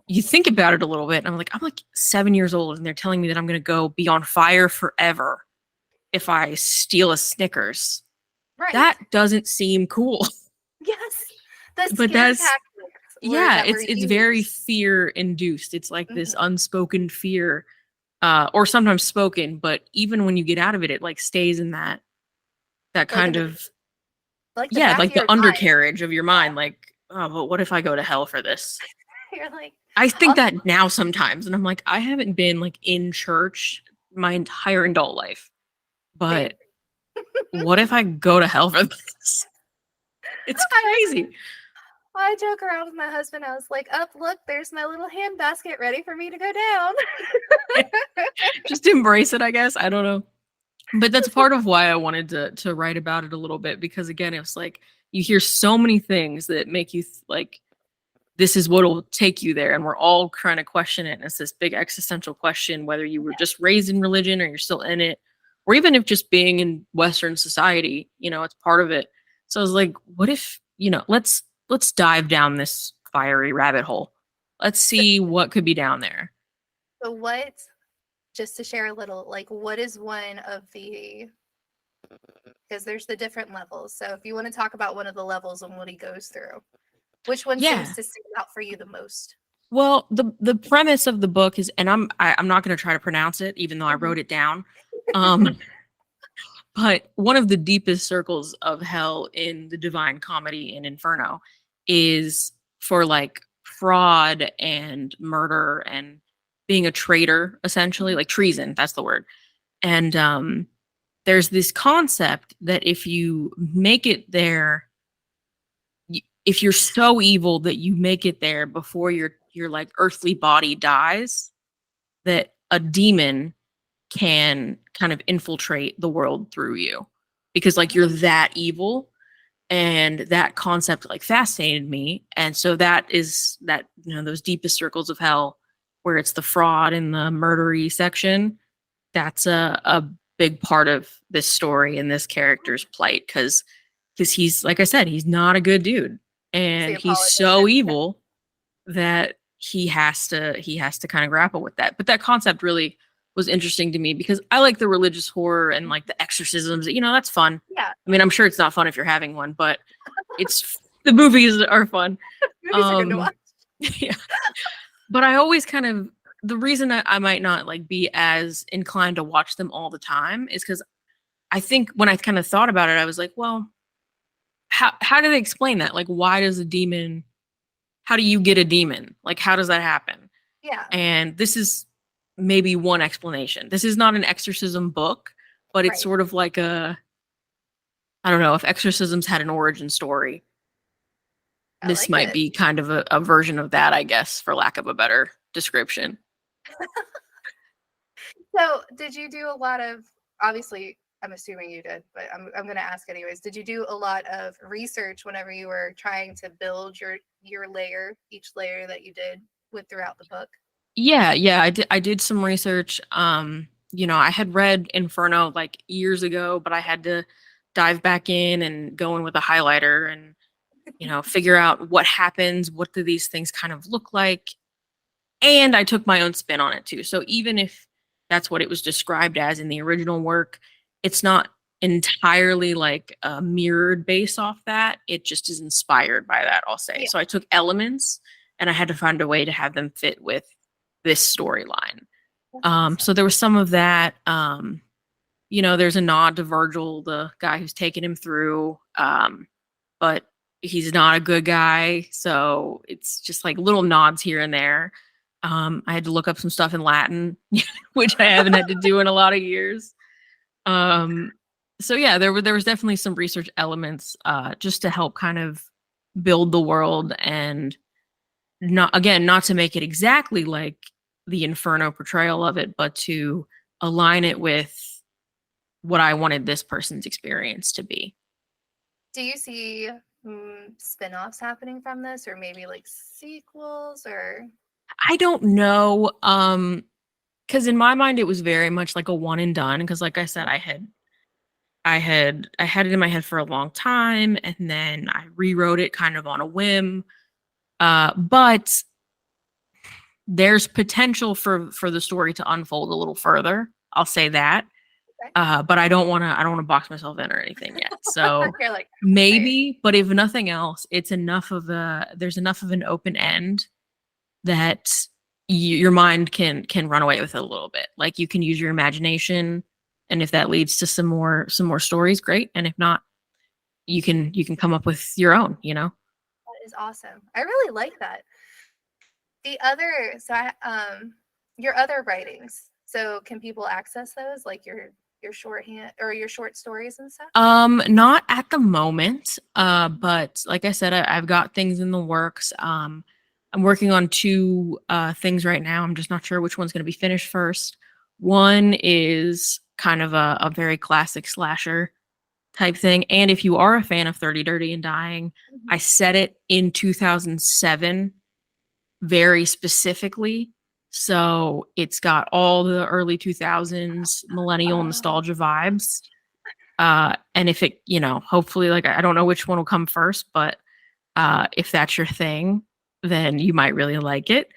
you think about it a little bit, and I'm like 7 years old, and they're telling me that I'm going to go be on fire forever if I steal a Snickers. Right. That doesn't seem cool. Yes. But that's, it's very fear induced. It's like this unspoken fear, or sometimes spoken, but even when you get out of it, it like stays in that kind of, like the undercarriage of your mind. Like, oh, but what if I go to hell for this? You're like, I think I'll that now sometimes, and I'm like, I haven't been like in church my entire adult life, same. but what if I go to hell for this? It's crazy. I joke around with my husband. I was like, "Up, look, there's my little hand basket ready for me to go down." Just embrace it, I guess. I don't know. But that's part of why I wanted to write about it a little bit, because again, it's like you hear so many things that make you like this is what'll take you there, and we're all trying to question it. And it's this big existential question, whether you were just raised in religion or you're still in it, or even if just being in Western society, it's part of it. So I was like, what if, let's dive down this fiery rabbit hole. Let's see what could be down there. So what, just to share a little, like, what is one of the, because there's the different levels. So if you want to talk about one of the levels and what he goes through, which one Yeah. seems to stand out for you the most? Well, the premise of the book is, and I'm not going to try to pronounce it, even though I wrote it down. But one of the deepest circles of hell in the Divine Comedy in Inferno is for like fraud and murder and being a traitor, essentially, like treason. That's the word. And there's this concept that if you make it there, if you're so evil that you make it there before your like earthly body dies, that a demon can kind of infiltrate the world through you, because like you're that evil. And that concept like fascinated me, and so that is that, those deepest circles of hell where it's the fraud and the murdery section. That's a big part of this story and this character's plight, because he's, like I said, he's not a good dude, and he's so evil that he has to kind of grapple with that. But that concept really was interesting to me, because I like the religious horror and like the exorcisms. That's fun. Yeah. I mean, I'm sure it's not fun if you're having one, but it's the movies are fun. Movies are good to watch. Yeah. But I always kind of, the reason I might not like be as inclined to watch them all the time is because I think when I kind of thought about it, I was like, well, how do they explain that? Like, why does a demon, how do you get a demon? Like, how does that happen? Yeah. And this is maybe one explanation. This is not an exorcism book, but it's sort of like I don't know, if exorcisms had an origin story, this might be kind of a version of that, I guess, for lack of a better description. So did you do a lot of, obviously, I'm assuming you did, but I'm going to ask anyways. Did you do a lot of research whenever you were trying to build your layer, each layer that you did with throughout the book? Yeah, I did some research. I had read Inferno like years ago, but I had to dive back in and go in with a highlighter and figure out what happens, what do these things kind of look like. And I took my own spin on it too. So even if that's what it was described as in the original work, it's not entirely like mirrored based off that. It just is inspired by that, I'll say. Yeah. So I took elements and I had to find a way to have them fit with this storyline. So there was some of that. There's a nod to Virgil, the guy who's taken him through, but he's not a good guy. So it's just like little nods here and there. I had to look up some stuff in Latin, which I haven't had to do in a lot of years. So yeah, there was definitely some research elements just to help kind of build the world, and not to make it exactly like the Inferno portrayal of it, but to align it with what I wanted this person's experience to be. Do you see spin-offs happening from this, or maybe like sequels, or? I don't know. Because in my mind it was very much like a one and done, because like I said, I had it in my head for a long time, and then I rewrote it kind of on a whim. But there's potential for the story to unfold a little further. I'll say that. Okay. But I don't want to box myself in or anything yet. So like, maybe, but if nothing else, it's there's enough of an open end that your mind can run away with it a little bit. Like you can use your imagination, and if that leads to some more stories, great. And if not, you can come up with your own. That is awesome. I really like that. Your other writings. So can people access those, like your shorthand or your short stories and stuff? Not at the moment. But like I said, I've got things in the works. I'm working on two things right now. I'm just not sure which one's going to be finished first. One is kind of a very classic slasher type thing. And if you are a fan of 30 Dirty and Dying, I set it in 2007 very specifically. So it's got all the early 2000s millennial Oh, nostalgia vibes. And if it, hopefully, like, I don't know which one will come first, but if that's your thing, then you might really like it.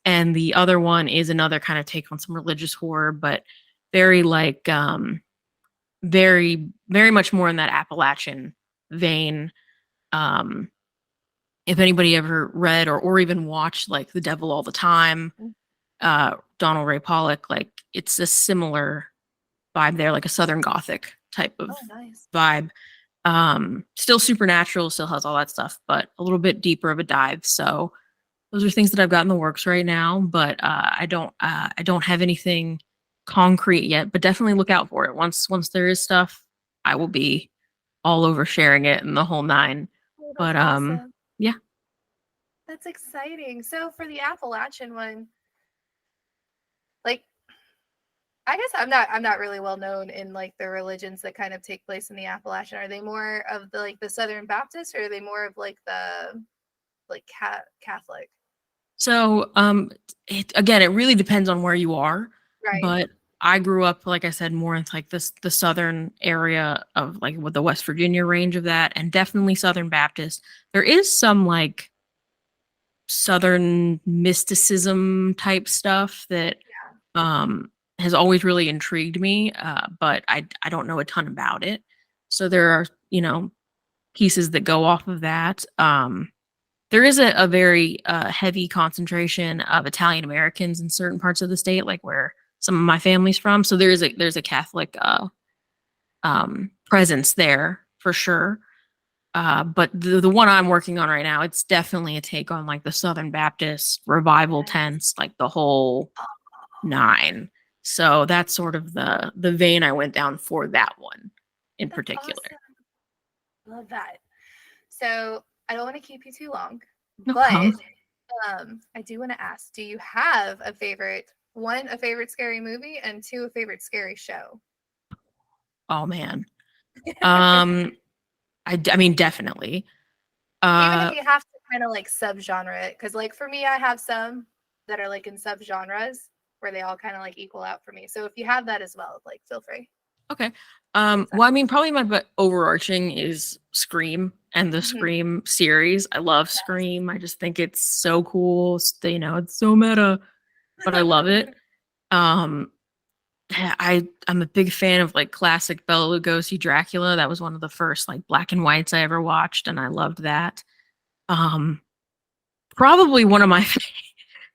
And the other one is another kind of take on some religious horror, but very like very, very much more in that Appalachian vein. Um, if anybody ever read or even watched like The Devil All the Time, Donald Ray Pollock, like it's a similar vibe there, like a Southern Gothic type of nice. vibe. Still supernatural, still has all that stuff, but a little bit deeper of a dive. So those are things that I've got in the works right now, but I don't have anything concrete yet, but definitely look out for it. Once there is stuff, I will be all over sharing it and the whole nine. Oh, that's But awesome. yeah. That's exciting. So for the Appalachian one, like I guess I'm not really well known in like the religions that kind of take place in the Appalachian. Are they more of the like the Southern Baptist, or are they more of like the like Catholic? So it really depends on where you are, Right. but I grew up, like I said, more in like this the southern area of like with the West Virginia range of that, and definitely Southern Baptist. There is some like Southern mysticism type stuff that has always really intrigued me, but I don't know a ton about it. So there are pieces that go off of that. There is a very heavy concentration of Italian Americans in certain parts of the state, like where some of my family's from. So there's a Catholic presence there for sure. But the one I'm working on right now, it's definitely a take on like the Southern Baptist revival Nice. tents, like the whole nine. So that's sort of the vein I went down for that one in That's particular. awesome. Love that. So I don't want to keep you too long, No but problem. I do want to ask, do you have a favorite scary movie, and two, a favorite scary show? Oh man. Um, I mean definitely. Even if Uh, you have to kind of like subgenre it, because like for me, I have some that are like in subgenres where they all kind of like equal out for me. So if you have that as well, like feel free. okay. Well, I mean, probably my overarching is Scream and the Mhm. Scream series. I love Scream. I just think it's so cool. It's so meta, but I love it. Um, I'm a big fan of like classic Bela Lugosi Dracula. That was one of the first like black and whites I ever watched, and I loved that. Um, Probably one of my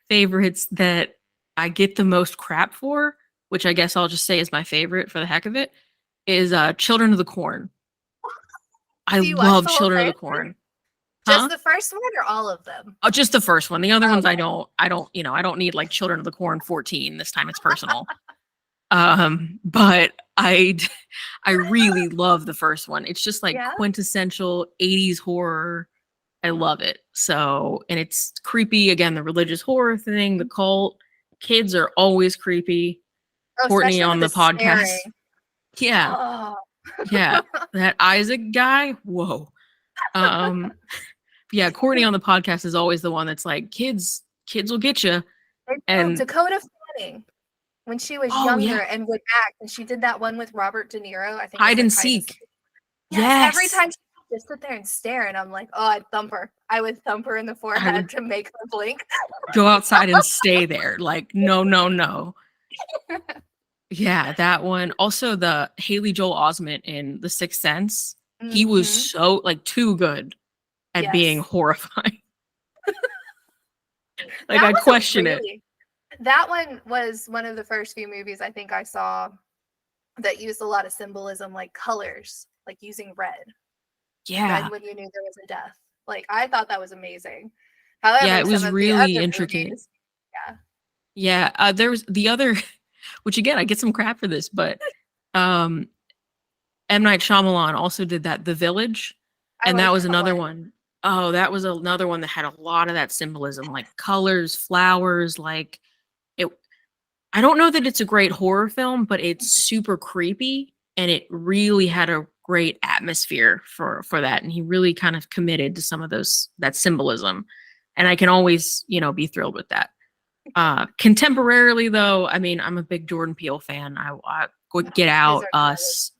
favorites that I get the most crap for, which I guess I'll just say is my favorite for the heck of it, is Children of the Corn. I Do you watch love the whole Children of the franchise? Corn. Just Huh? the first one or all of them? Oh, just the first one. The other Oh, ones okay. I don't need like Children of the Corn 14. This time it's personal. But I really love the first one. It's just like Yeah. quintessential 80s horror. I love it. So, and it's creepy again, the religious horror thing, the cult. Kids are always creepy. Oh, Courtney especially with on the the podcast. staring. Yeah. Oh. Yeah. That Isaac guy. Whoa. Um yeah, Courtney on the podcast is always the one that's like, kids will get you. I know, And Dakota Fanning, when she was oh yeah, younger and would act, and she did that one with Robert De Niro. I think it's hide like and hide and seek. seek. Yes, every Yes. time she would just sit there and stare, and I'm like, oh, I'd thump her. I would thump her in the I forehead would to make her blink. go outside and stay there. Like, no, no, no. Yeah, that one. Also, the Haley Joel Osment in The Sixth Sense. He was Hmm. so like too good at being Yes, horrifying. Like that I was a question it. really that one was one of the first few movies I think I saw that used a lot of symbolism, like colors, like using red Yeah. when you knew there was a death. Like I thought that was amazing. Yeah, However, it some was of the really other intricate. movies, yeah. Yeah, there was the other, which again, I get some crap for this, but um, M. Night Shyamalan also did that, The Village, I and that like was that another one. one. Oh, that was another one that had a lot of that symbolism, like colors, flowers, like it. I don't know that it's a great horror film, but it's super creepy, and it really had a great atmosphere for that. And he really kind of committed to some of that symbolism, and I can always, be thrilled with that. Contemporarily, though, I mean, I'm a big Jordan Peele fan. I Get His Out, are good. Us,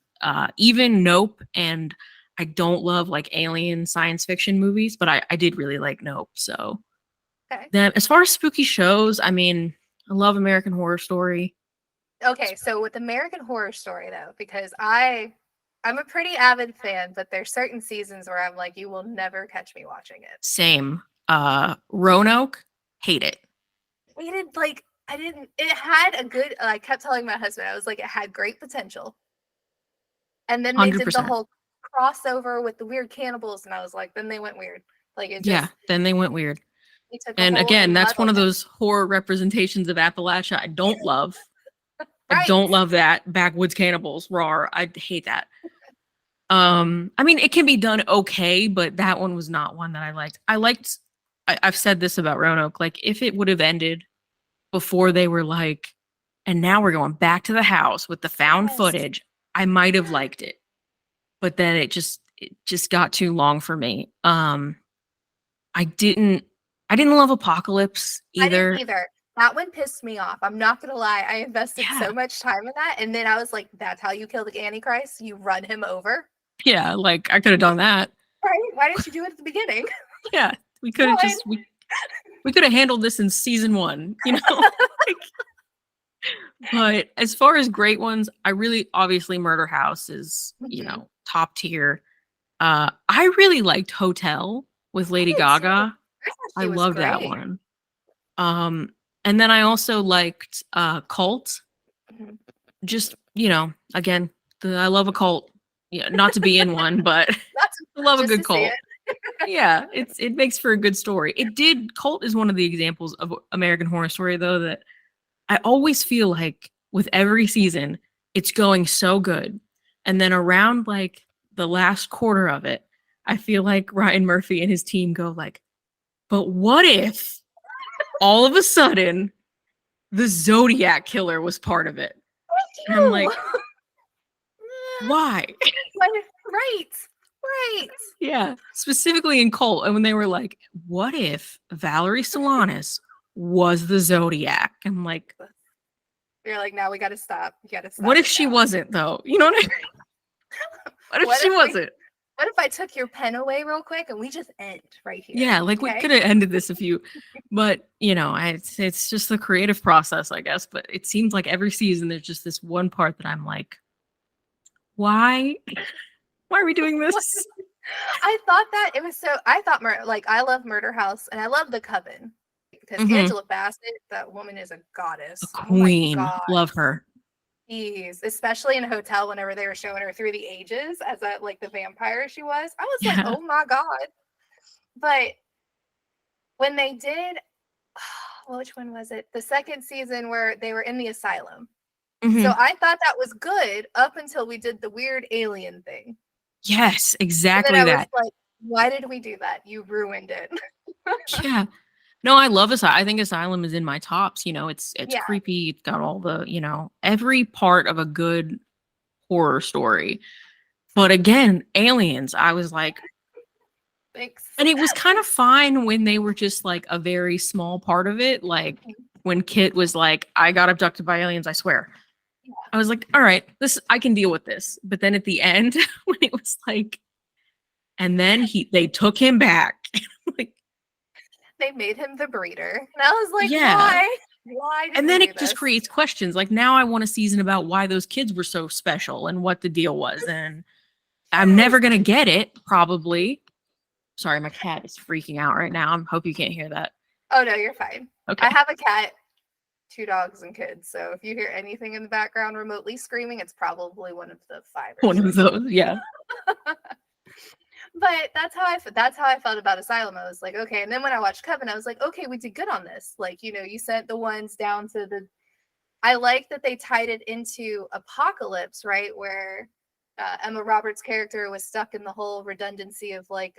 even Nope, and I don't love like alien science fiction movies, but I did really like Nope. So Okay. then, as far as spooky shows, I mean, I love American Horror Story. Okay, so with American Horror Story though, because I'm a pretty avid fan, but there's certain seasons where I'm like, you will never catch me watching it. Same. Roanoke, hate it. We did like I didn't. It had a good. I kept telling my husband, I was like, it had great potential, and then they did the 100%. whole crossover with the weird cannibals, and I was like, then they went weird. Like it Yeah, just then they went weird. they took a And whole again, and that's one muddled of it. those horror representations of Appalachia I don't love. I Right. don't love that. Backwoods cannibals, raw. I hate that. I mean, it can be done okay, but that one was not one that I liked. I've said this about Roanoke, like if it would have ended before they were like, and now we're going back to the house with the found Yes. footage, I might have liked it. But then it just got too long for me. I didn't I didn't love Apocalypse I didn't either. either. That one pissed me off. I'm not gonna lie. I invested Yeah. so much time in that, and then I was like, "That's how you kill the Antichrist? You run him over, Yeah, like I could have done that. right? Why didn't you do it at the beginning?" Yeah. We could have Run. just we could have handled this in season 1, like, but as far as great ones, I really obviously Murder House is, Mhm. top tier. I really liked Hotel with I Lady did too. Gaga. I thought I she was loved that great. one. And then I also liked Cult. Mhm. Just, again, I love a cult. Yeah, not to be in one, but That's I love a just good to see cult. it. Yeah, it makes for a good story. Cult is one of the examples of American Horror Story though that I always feel like with every season it's going so good. And then around like the last quarter of it, I feel like Ryan Murphy and his team go like, "But what if all of a sudden the Zodiac killer was part of it?" And I'm Ew. like, "Why?" Right. Right. Yeah, specifically in Cult. And when they were like, "What if Valerie Solanas was the Zodiac?" I'm like, You're like, now we gotta stop. You gotta what stop if it she now. wasn't though? You know what I mean? What if What she if we wasn't? what if I took your pen away real quick and we just end right here? Yeah, like we Okay. could have ended this if you, but it's just the creative process, I guess. But it seems like every season there's just this one part that I'm like, why? Why are we doing this? I thought that it was so. I thought like I love Murder House and I love The Coven because Hmm. Angela Bassett, that woman is a A goddess. Oh my queen, god, love her. jeez! Especially in a hotel, whenever they were showing her through the ages as a like the vampire she was, I was like, Yeah. oh my god. But when they did, well, which one was it? The second season where they were in the asylum. So Hmm. I thought that was good up until we did the weird alien thing. Yes, And then exactly I was that. like, why did we do that? You ruined it. Yeah. No, I love Asylum. I think Asylum is in my tops. It's Yeah. creepy. It's got all the, every part of a good horror story. But again, aliens, I was like, Thanks. and it was kind of fine when they were just like a very small part of it. Like when Kit was like, I got abducted by aliens, I swear. Yeah. I was like, all right, I can deal with this. But then at the end, when it was like, and then they took him back. Like, They made him the breeder. And I was like, yeah. why? Why did And we then do it just this? creates questions. Like now I want a season about why those kids were so special and what the deal was. And I'm never gonna get it, probably. Sorry, my cat is freaking out right now. I hope you can't hear that. Oh no, you're fine. Okay. I have a cat, 2 dogs, and kids. So if you hear anything in the background remotely screaming, it's probably one of the 5 or One of 6. those, yeah. But that's how I felt about Asylum. I was like, okay. And then when I watched Coven, I was like, okay, we did good on this. Like, you sent the ones down to the. I like that they tied it into Apocalypse, right? Where Emma Roberts' character was stuck in the whole redundancy of like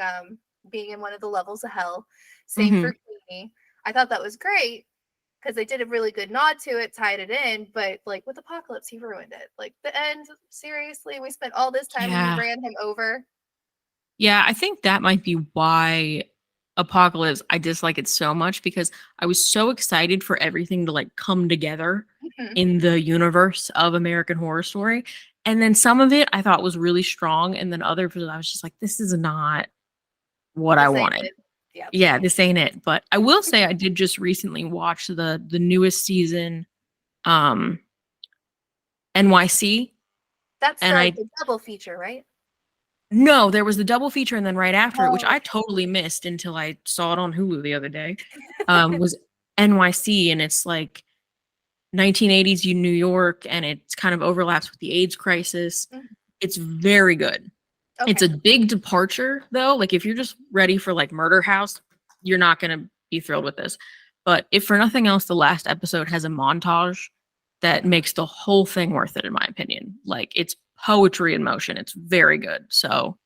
being in one of the levels of hell. Same Hmm. for Queenie. I thought that was great because they did a really good nod to it, tied it in. But like with Apocalypse, he ruined it. Like the end, seriously, we spent all this time and you Yeah. ran him over. Yeah, I think that might be why Apocalypse, I dislike it so much because I was so excited for everything to like come together Mhm. in the universe of American Horror Story. And then some of it I thought was really strong. And then others I was just like, this is not what I This ain't wanted. it. Yep. Yeah, this ain't it. But I will say I did just recently watch the newest season, um, NYC. That's And like I the double feature, right? no, there was the double feature and then right after it, which Oh, I totally missed until I saw it on Hulu the other day, was NYC, and it's like 1980s New York, and it kind of overlaps with the AIDS crisis. mhm. It's very good. It's Okay. a big departure though. Like if you're just ready for like Murder House, you're not gonna be thrilled with this. But if for nothing else, the last episode has a montage that makes the whole thing worth it, in my opinion. Like it's poetry in motion. It's very good. So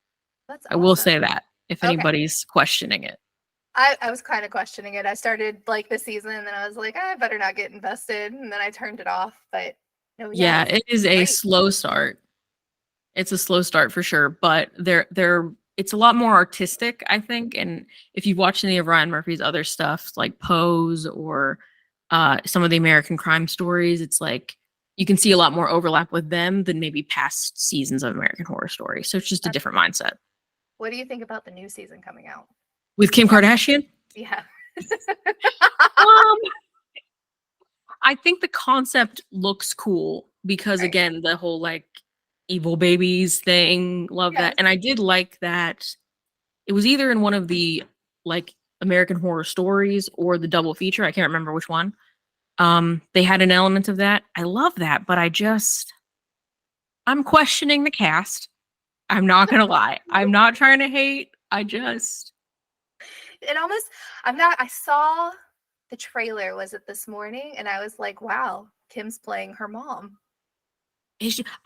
That's I will awesome. say that if Okay. anybody's questioning it. I was kind of questioning it. I started like the season and then I was like, I better not get invested. And then I turned it off. But no, yeah, Yeah, it's it is a great. slow start. It's a slow start for sure, but they're it's a lot more artistic, I think. And if you've watched any of Ryan Murphy's other stuff, like Pose or some of the American crime stories, it's like you can see a lot more overlap with them than maybe past seasons of American Horror Story. So it's just a That's different great. mindset. What do you think about the new season coming out? With Kim Yeah. Kardashian, Yeah. um, I think the concept looks cool because Right. again, the whole like evil babies thing, love that. Yes. And I did like that it was either in one of the like American Horror Stories or the double feature. I can't remember which one. They had an element of that. I love that, but I'm questioning the cast. I'm not gonna lie. I'm not trying to hate. I just It almost, I'm not, I saw the trailer, was it this morning? And I was like, wow, Kim's playing her mom.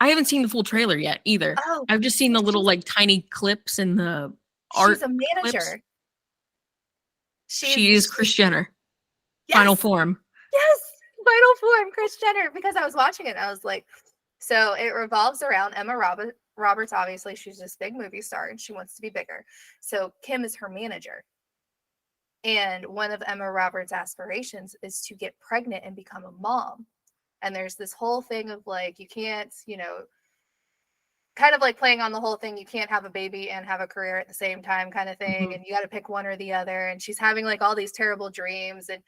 I haven't seen the full trailer yet either. Oh, I've just so seen the little like tiny clips and the she's art a clips. manager. She is She's Kris Jenner, final yes, form. yes, final form, Kris Jenner. Because I was watching it, and I was like, so it revolves around Roberts. Obviously, she's this big movie star, and she wants to be bigger. So Kim is her manager, and one of Emma Roberts' aspirations is to get pregnant and become a mom. And there's this whole thing of like, you can't, kind of like playing on the whole thing, you can't have a baby and have a career at the same time kind of thing, Mhm. and you got to pick one or the other. And she's having like all these terrible dreams, and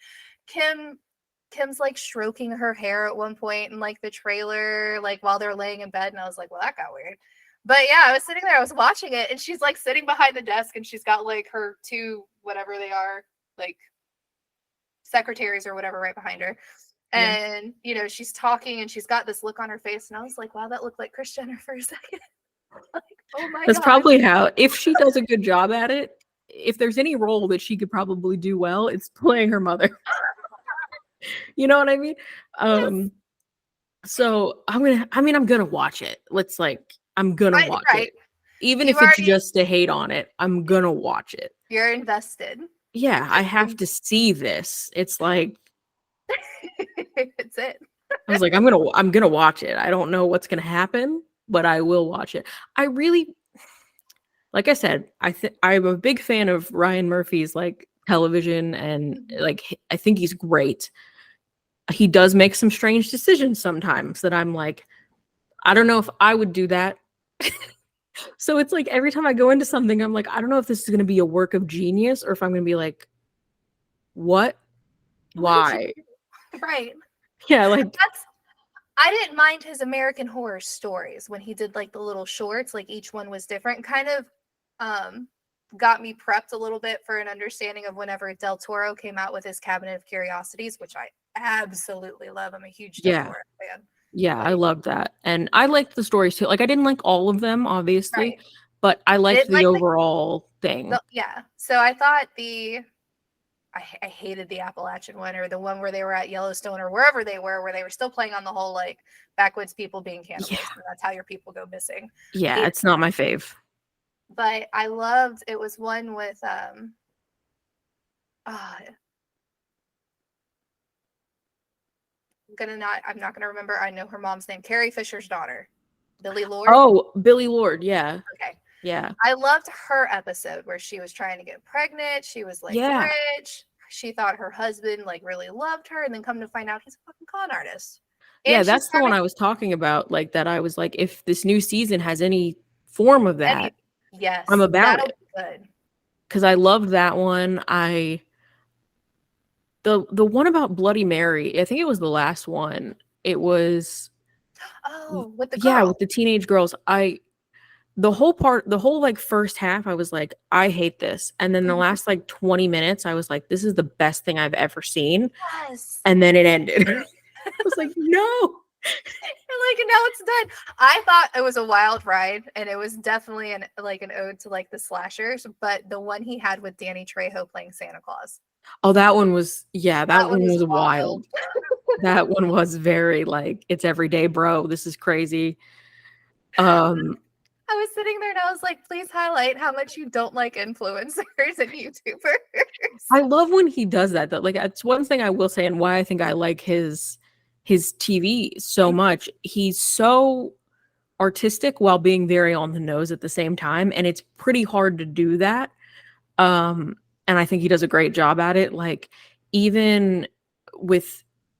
Kim's like stroking her hair at one point in like the trailer, like while they're laying in bed, and I was like, well, that got weird. But yeah, I was sitting there, I was watching it, and she's like sitting behind the desk, and she's got like her two whatever they are, like secretaries or whatever right behind her. Yeah. And she's talking and she's got this look on her face, and I was like, wow, that looked like Kris Jenner for a second. Like, oh my That's god. probably how, if she does a good job at it, if there's any role that she could probably do well, it's playing her mother. You know what I mean? Yes. So I'm gonna watch it. I'm gonna watch Right. it. Even You've if it's already just to hate on it, I'm gonna watch it. you're invested. Yeah, I have And to see this. It's like it's it. I was like, I'm gonna watch it. I don't know what's gonna happen, but I will watch it. I really like I said, I'm a big fan of Ryan Murphy's like television and like I think he's great. He does make some strange decisions sometimes that I'm like, I don't know if I would do that. So it's like every time I go into something, I'm like, I don't know if this is going to be a work of genius or if I'm going to be like, what? What did you Why? do? Right. Yeah, like, That's I didn't mind his American Horror Stories when he did like the little shorts, like each one was different, kind of um got me prepped a little bit for an understanding of whenever Del Toro came out with his Cabinet of Curiosities, which I absolutely love. I'm a huge Del yeah, Toro fan. yeah, I Like, love that. And I liked the stories too. Like, I didn't like all of them, obviously, right. but I liked Didn't the like overall thing. yeah. So I thought I hated the Appalachian one, or the one where they were at Yellowstone or wherever they were, where they were still playing on the whole like backwoods people being Yeah. cannibals. And that's how your people go missing. Yeah, it's not my fave. But I loved, it was one with I'm not gonna remember. I know her mom's name. Carrie Fisher's daughter, Billy Lord. Oh, Billy Lord, yeah. Okay. Yeah. I loved her episode where she was trying to get pregnant. She was like rich. She thought her husband like really loved her, and then come to find out he's a fucking con artist. And Yeah, that's the one I was talking about. Like that I was like, if this new season has any form of that, yes, I'm about that'll it. be good. Because I loved that one. The one about Bloody Mary, I think it was the last one. It was with the girl. with the teenage girls. The whole like first half, I was like, I hate this. And then the last like 20 minutes, I was like, this is the best thing I've ever seen. Yes. And then it ended. I was like, no. Like, now it's done. I thought it was a wild ride, and it was definitely an ode to like the slashers, but the one he had with Danny Trejo playing Santa Claus. Oh, that one was that one was wild. wild. That one was very like, it's everyday, bro. This is crazy. I was sitting there and I was like, please highlight how much you don't like influencers and YouTubers. I love when he does that though. Like, it's one thing I will say, and why I think I like his TV so much. He's so artistic while being very on the nose at the same time, and it's pretty hard to do that. And I think he does a great job at it. Like, even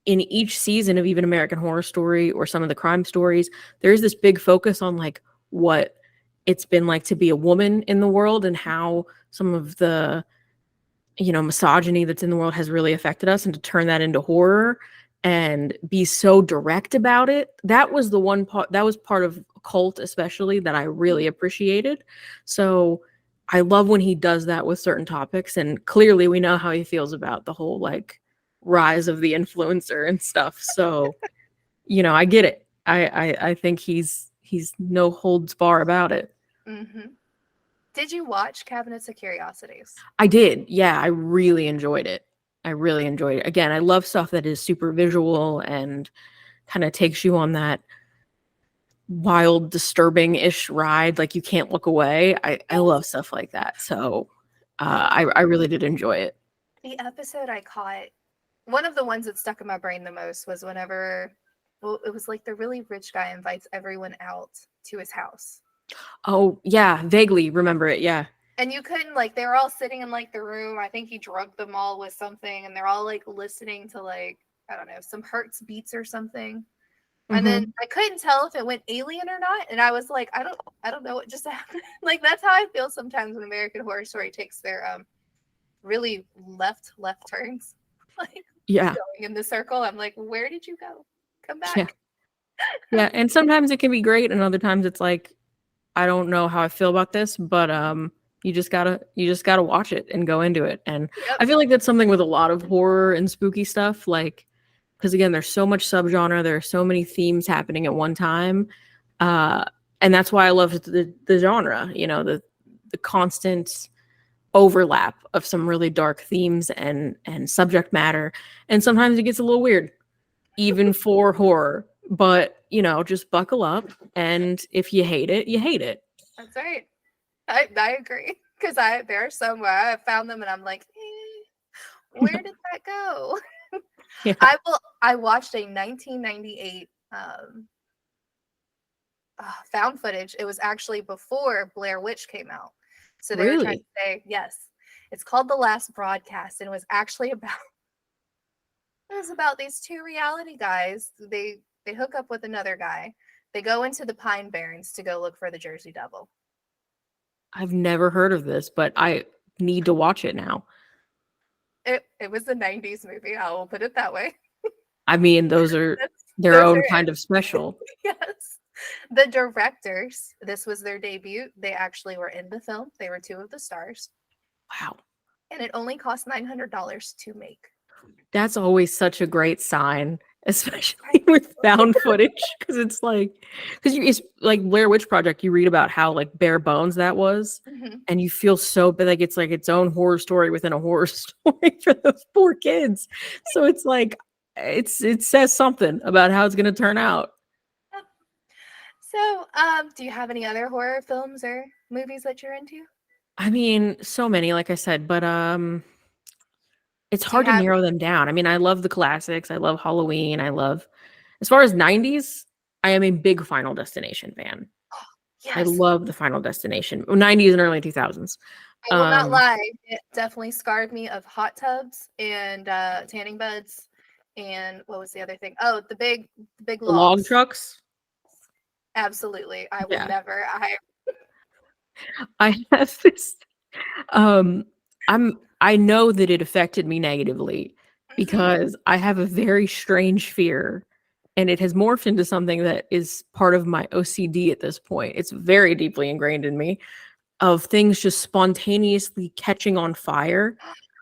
in each season of even American Horror Story or some of the crime stories, there's this big focus on like what it's been like to be a woman in the world, and how some of the misogyny that's in the world has really affected us, and to turn that into horror and be so direct about it. That was the one part that was part of Cult especially that I really appreciated. So I love when he does that with certain topics, and clearly we know how he feels about the whole like rise of the influencer and stuff. So I get it. I think he's no holds bar about it. Mm-hmm. Did you watch Cabinets of Curiosities? I did. Yeah, I really enjoyed it. Again, I love stuff that is super visual and kind of takes you on that wild, disturbing-ish ride. Like, you can't look away. I love stuff like that. So I really did enjoy it. The episode I caught, one of the ones that stuck in my brain the most was whenever, it was like the really rich guy invites everyone out to his house. Oh, yeah, vaguely remember it, yeah. And you couldn't, like, they were all sitting in, like, the room. I think he drugged them all with something, and they're all, like, listening to, like, I don't know, some Hertz beats or something. Mm-hmm. And then I couldn't tell if it went alien or not. And I was like, I don't know what just happened. Like, that's how I feel sometimes when American Horror Story takes their really left turns. Like, going in the circle. I'm like, where did you go? Come back. Yeah, and sometimes it can be great, and other times it's like, I don't know how I feel about this, but you just gotta watch it and go into it. And I feel like that's something with a lot of horror and spooky stuff, like, because again, there's so much subgenre, there are so many themes happening at one time, and that's why I love the genre. The constant overlap of some really dark themes and subject matter, and sometimes it gets a little weird, even for horror. But just buckle up, and if you hate it, you hate it. That's right. I agree, because there are some where I found them and I'm like, where did that go? Yeah. I watched a 1998 found footage. It was actually before Blair Witch came out, so they were trying to say, yes, it's called The Last Broadcast, and it was actually about these two reality guys. They hook up with another guy. They go into the Pine Barrens to go look for the Jersey Devil. I've never heard of this, but I need to watch it now. It was a 90s movie. I will put it that way. I mean, those are their own kind of special. Yes. The directors, this was their debut. They actually were in the film. They were two of the stars. Wow. And it only cost $900 to make. That's always such a great sign. especially with found footage, because it's it's like Blair Witch Project. You read about how like bare bones that was, Mm-hmm. and you feel so bad, like it's like its own horror story within a horror story for those poor kids. So it's like it says something about how it's going to turn out. So, do you have any other horror films or movies that you're into? I mean, so many, like I said, but it's Do you hard to have narrow them down. I mean, I love the classics. I love Halloween. I love, as far as 90s, I am a big Final Destination fan. I yes, love the Final Destination. 90s and early 2000s. I will not Um, lie. It definitely scarred me of hot tubs and tanning beds, and what was the other thing? Oh, the big the log logs. trucks. Absolutely, I will Yeah. never. I have this um I know that it affected me negatively because I have a very strange fear, and it has morphed into something that is part of my OCD at this point. It's very deeply ingrained in me, of things just spontaneously catching on fire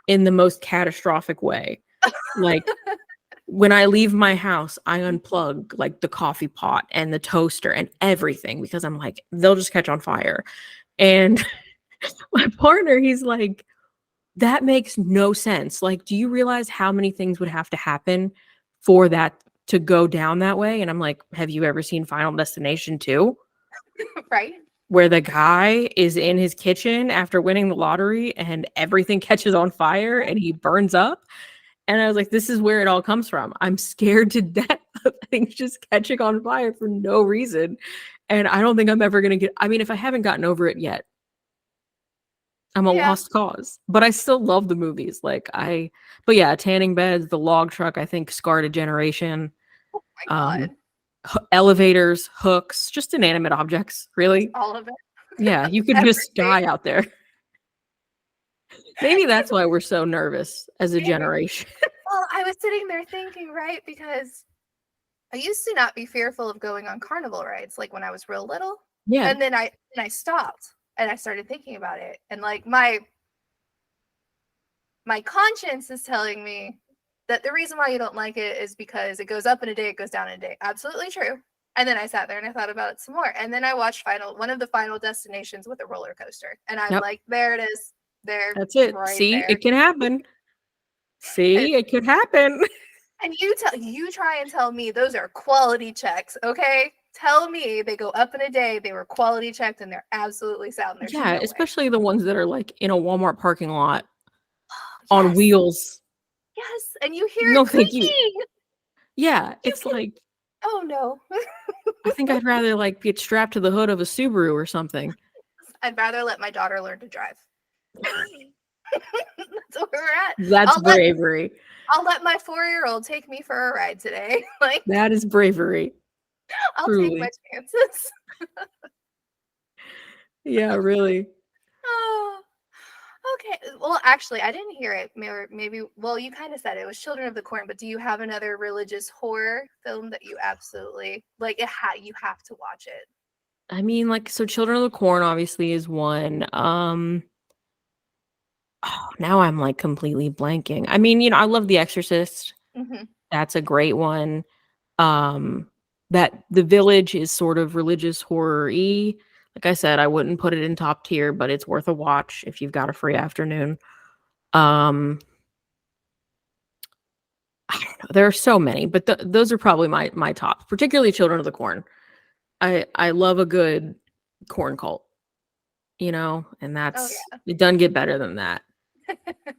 in the most catastrophic way. Like when I leave my house, I unplug like the coffee pot and the toaster and everything because I'm like, they'll just catch on fire. And my partner, he's like, that makes no sense. Like, do you realize how many things would have to happen for that to go down that way? And I'm like, have you ever seen Final Destination 2? Right? Where the guy is in his kitchen after winning the lottery and everything catches on fire and he burns up. And I was like, this is where it all comes from. I'm scared to death of things just catching on fire for no reason. And I don't think I'm ever going to I mean, if I haven't gotten over it yet, I'm a Yeah. lost cause. But I still love the movies. But yeah, tanning beds, the log truck, I think scarred a generation. Oh my Um, god. Elevators, hooks, just inanimate objects, really. All of it. Yeah, you could just Everything. die out there. Maybe that's why we're so nervous as a Maybe. generation. Well, I was sitting there thinking, right, because I used to not be fearful of going on carnival rides, like when I was real little, Yeah. and then I stopped and I started thinking about it, and like my conscience is telling me that the reason why you don't like it is because it goes up in a day, it goes down in a day. Absolutely true. And then I sat there and I thought about it some more, and then I watched one of the Final Destinations with a roller coaster, and I'm Yep. like, there it is, there, That's it. right See, there. it can happen. See, it could happen. And you try and tell me those are quality checks, okay? Tell me they go up in a day, they were quality checked, and they're absolutely sound. There's Yeah, no way. especially the ones that are like in a Walmart parking lot on Yes, wheels. yes, and you hear No, it thank you. creaking. Yeah, You it's can. like Oh no. I think I'd rather like get strapped to the hood of a Subaru or something. I'd rather let my daughter learn to drive. That's where we're at. That's bravery. I'll let my 4-year-old take me for a ride today. Like, That is bravery. I'll take my Truly. chances. Yeah, really. Oh, okay. Well, actually, I didn't hear it. Maybe, well, you kind of said it was Children of the Corn, but do you have another religious horror film that you absolutely like? You have to watch it. I mean, like, so Children of the Corn obviously is one. Oh, now I'm like completely blanking. I mean, I love The Exorcist. Hmm. That's a great one. Um, that The Village is sort of religious horror-y. Like I said, I wouldn't put it in top tier, but it's worth a watch if you've got a free afternoon. Um, I don't know. There are so many, but those are probably my tops, particularly Children of the Corn. I love a good corn cult, and Oh it doesn't get better than that.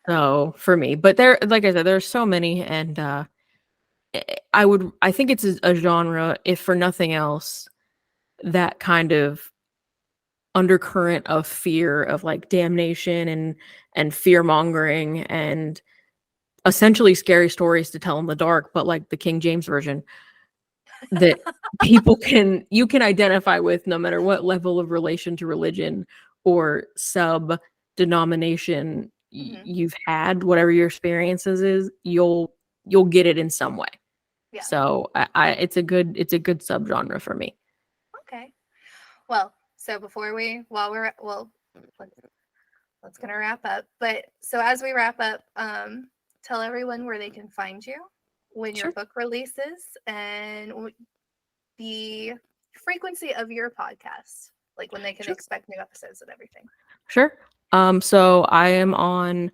So for me, but there, like I said, there's so many, and I think it's a genre, if for nothing else, that kind of undercurrent of fear of like damnation and fear mongering and essentially scary stories to tell in the dark, but like the King James version that you can identify with no matter what level of relation to religion or sub denomination yeah. Hmm. you've had, whatever your experiences is, you'll get it in some way. Yeah. So it's a good subgenre for me. Okay. Well, so before we, while we're, well, let's, let's gonna wrap up. But so as we wrap up, tell everyone where they can find you. when your Sure. book releases and the frequency of your podcast, like when they can Sure. expect new episodes and everything. Sure. So I am on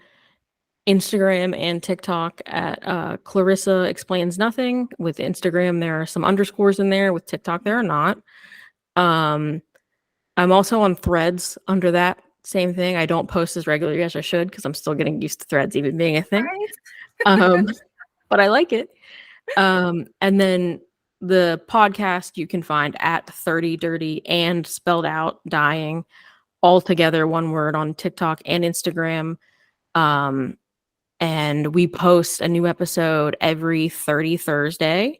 Instagram and TikTok at Clarissa Explains Nothing. With Instagram, there are some underscores in there. With TikTok, there are not. Um, I'm also on Threads under that same thing. I don't post as regularly as I should because I'm still getting used to Threads even being a thing. Right? Um, but I like it. And then the podcast you can find at 30 Dirty and spelled out dying all together, one word, on TikTok and Instagram. And we post a new episode every 30 Thursday.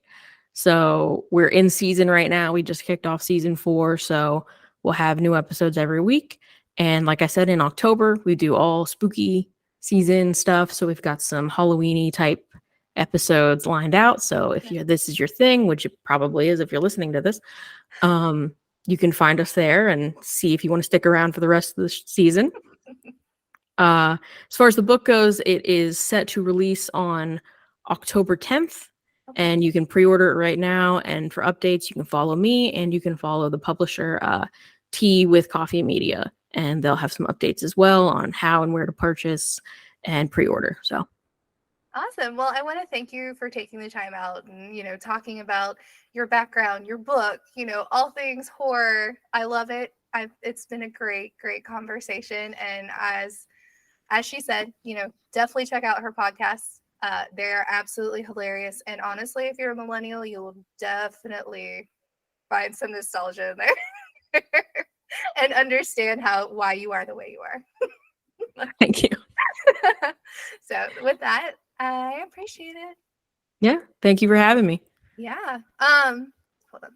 So we're in season right now. We just kicked off season 4. So we'll have new episodes every week. And like I said, in October, we do all spooky season stuff. So we've got some Halloweeny type episodes lined out. So if this is your thing, which it probably is if you're listening to this, you can find us there and see if you want to stick around for the rest of the season. As far as the book goes, it is set to release on October 10th, and you can pre-order it right now. And for updates, you can follow me and you can follow the publisher, Tea with Coffee Media, and they'll have some updates as well on how and where to purchase and pre-order. So Awesome. Well, I want to thank you for taking the time out and, talking about your background, your book, all things horror. I love it. It's been a great, great conversation. And as she said, definitely check out her podcasts. They're absolutely hilarious. And honestly, if you're a millennial, you will definitely find some nostalgia in there and understand why you are the way you are. thank you. So with that, I appreciate it. Yeah. Thank you for having me. Yeah.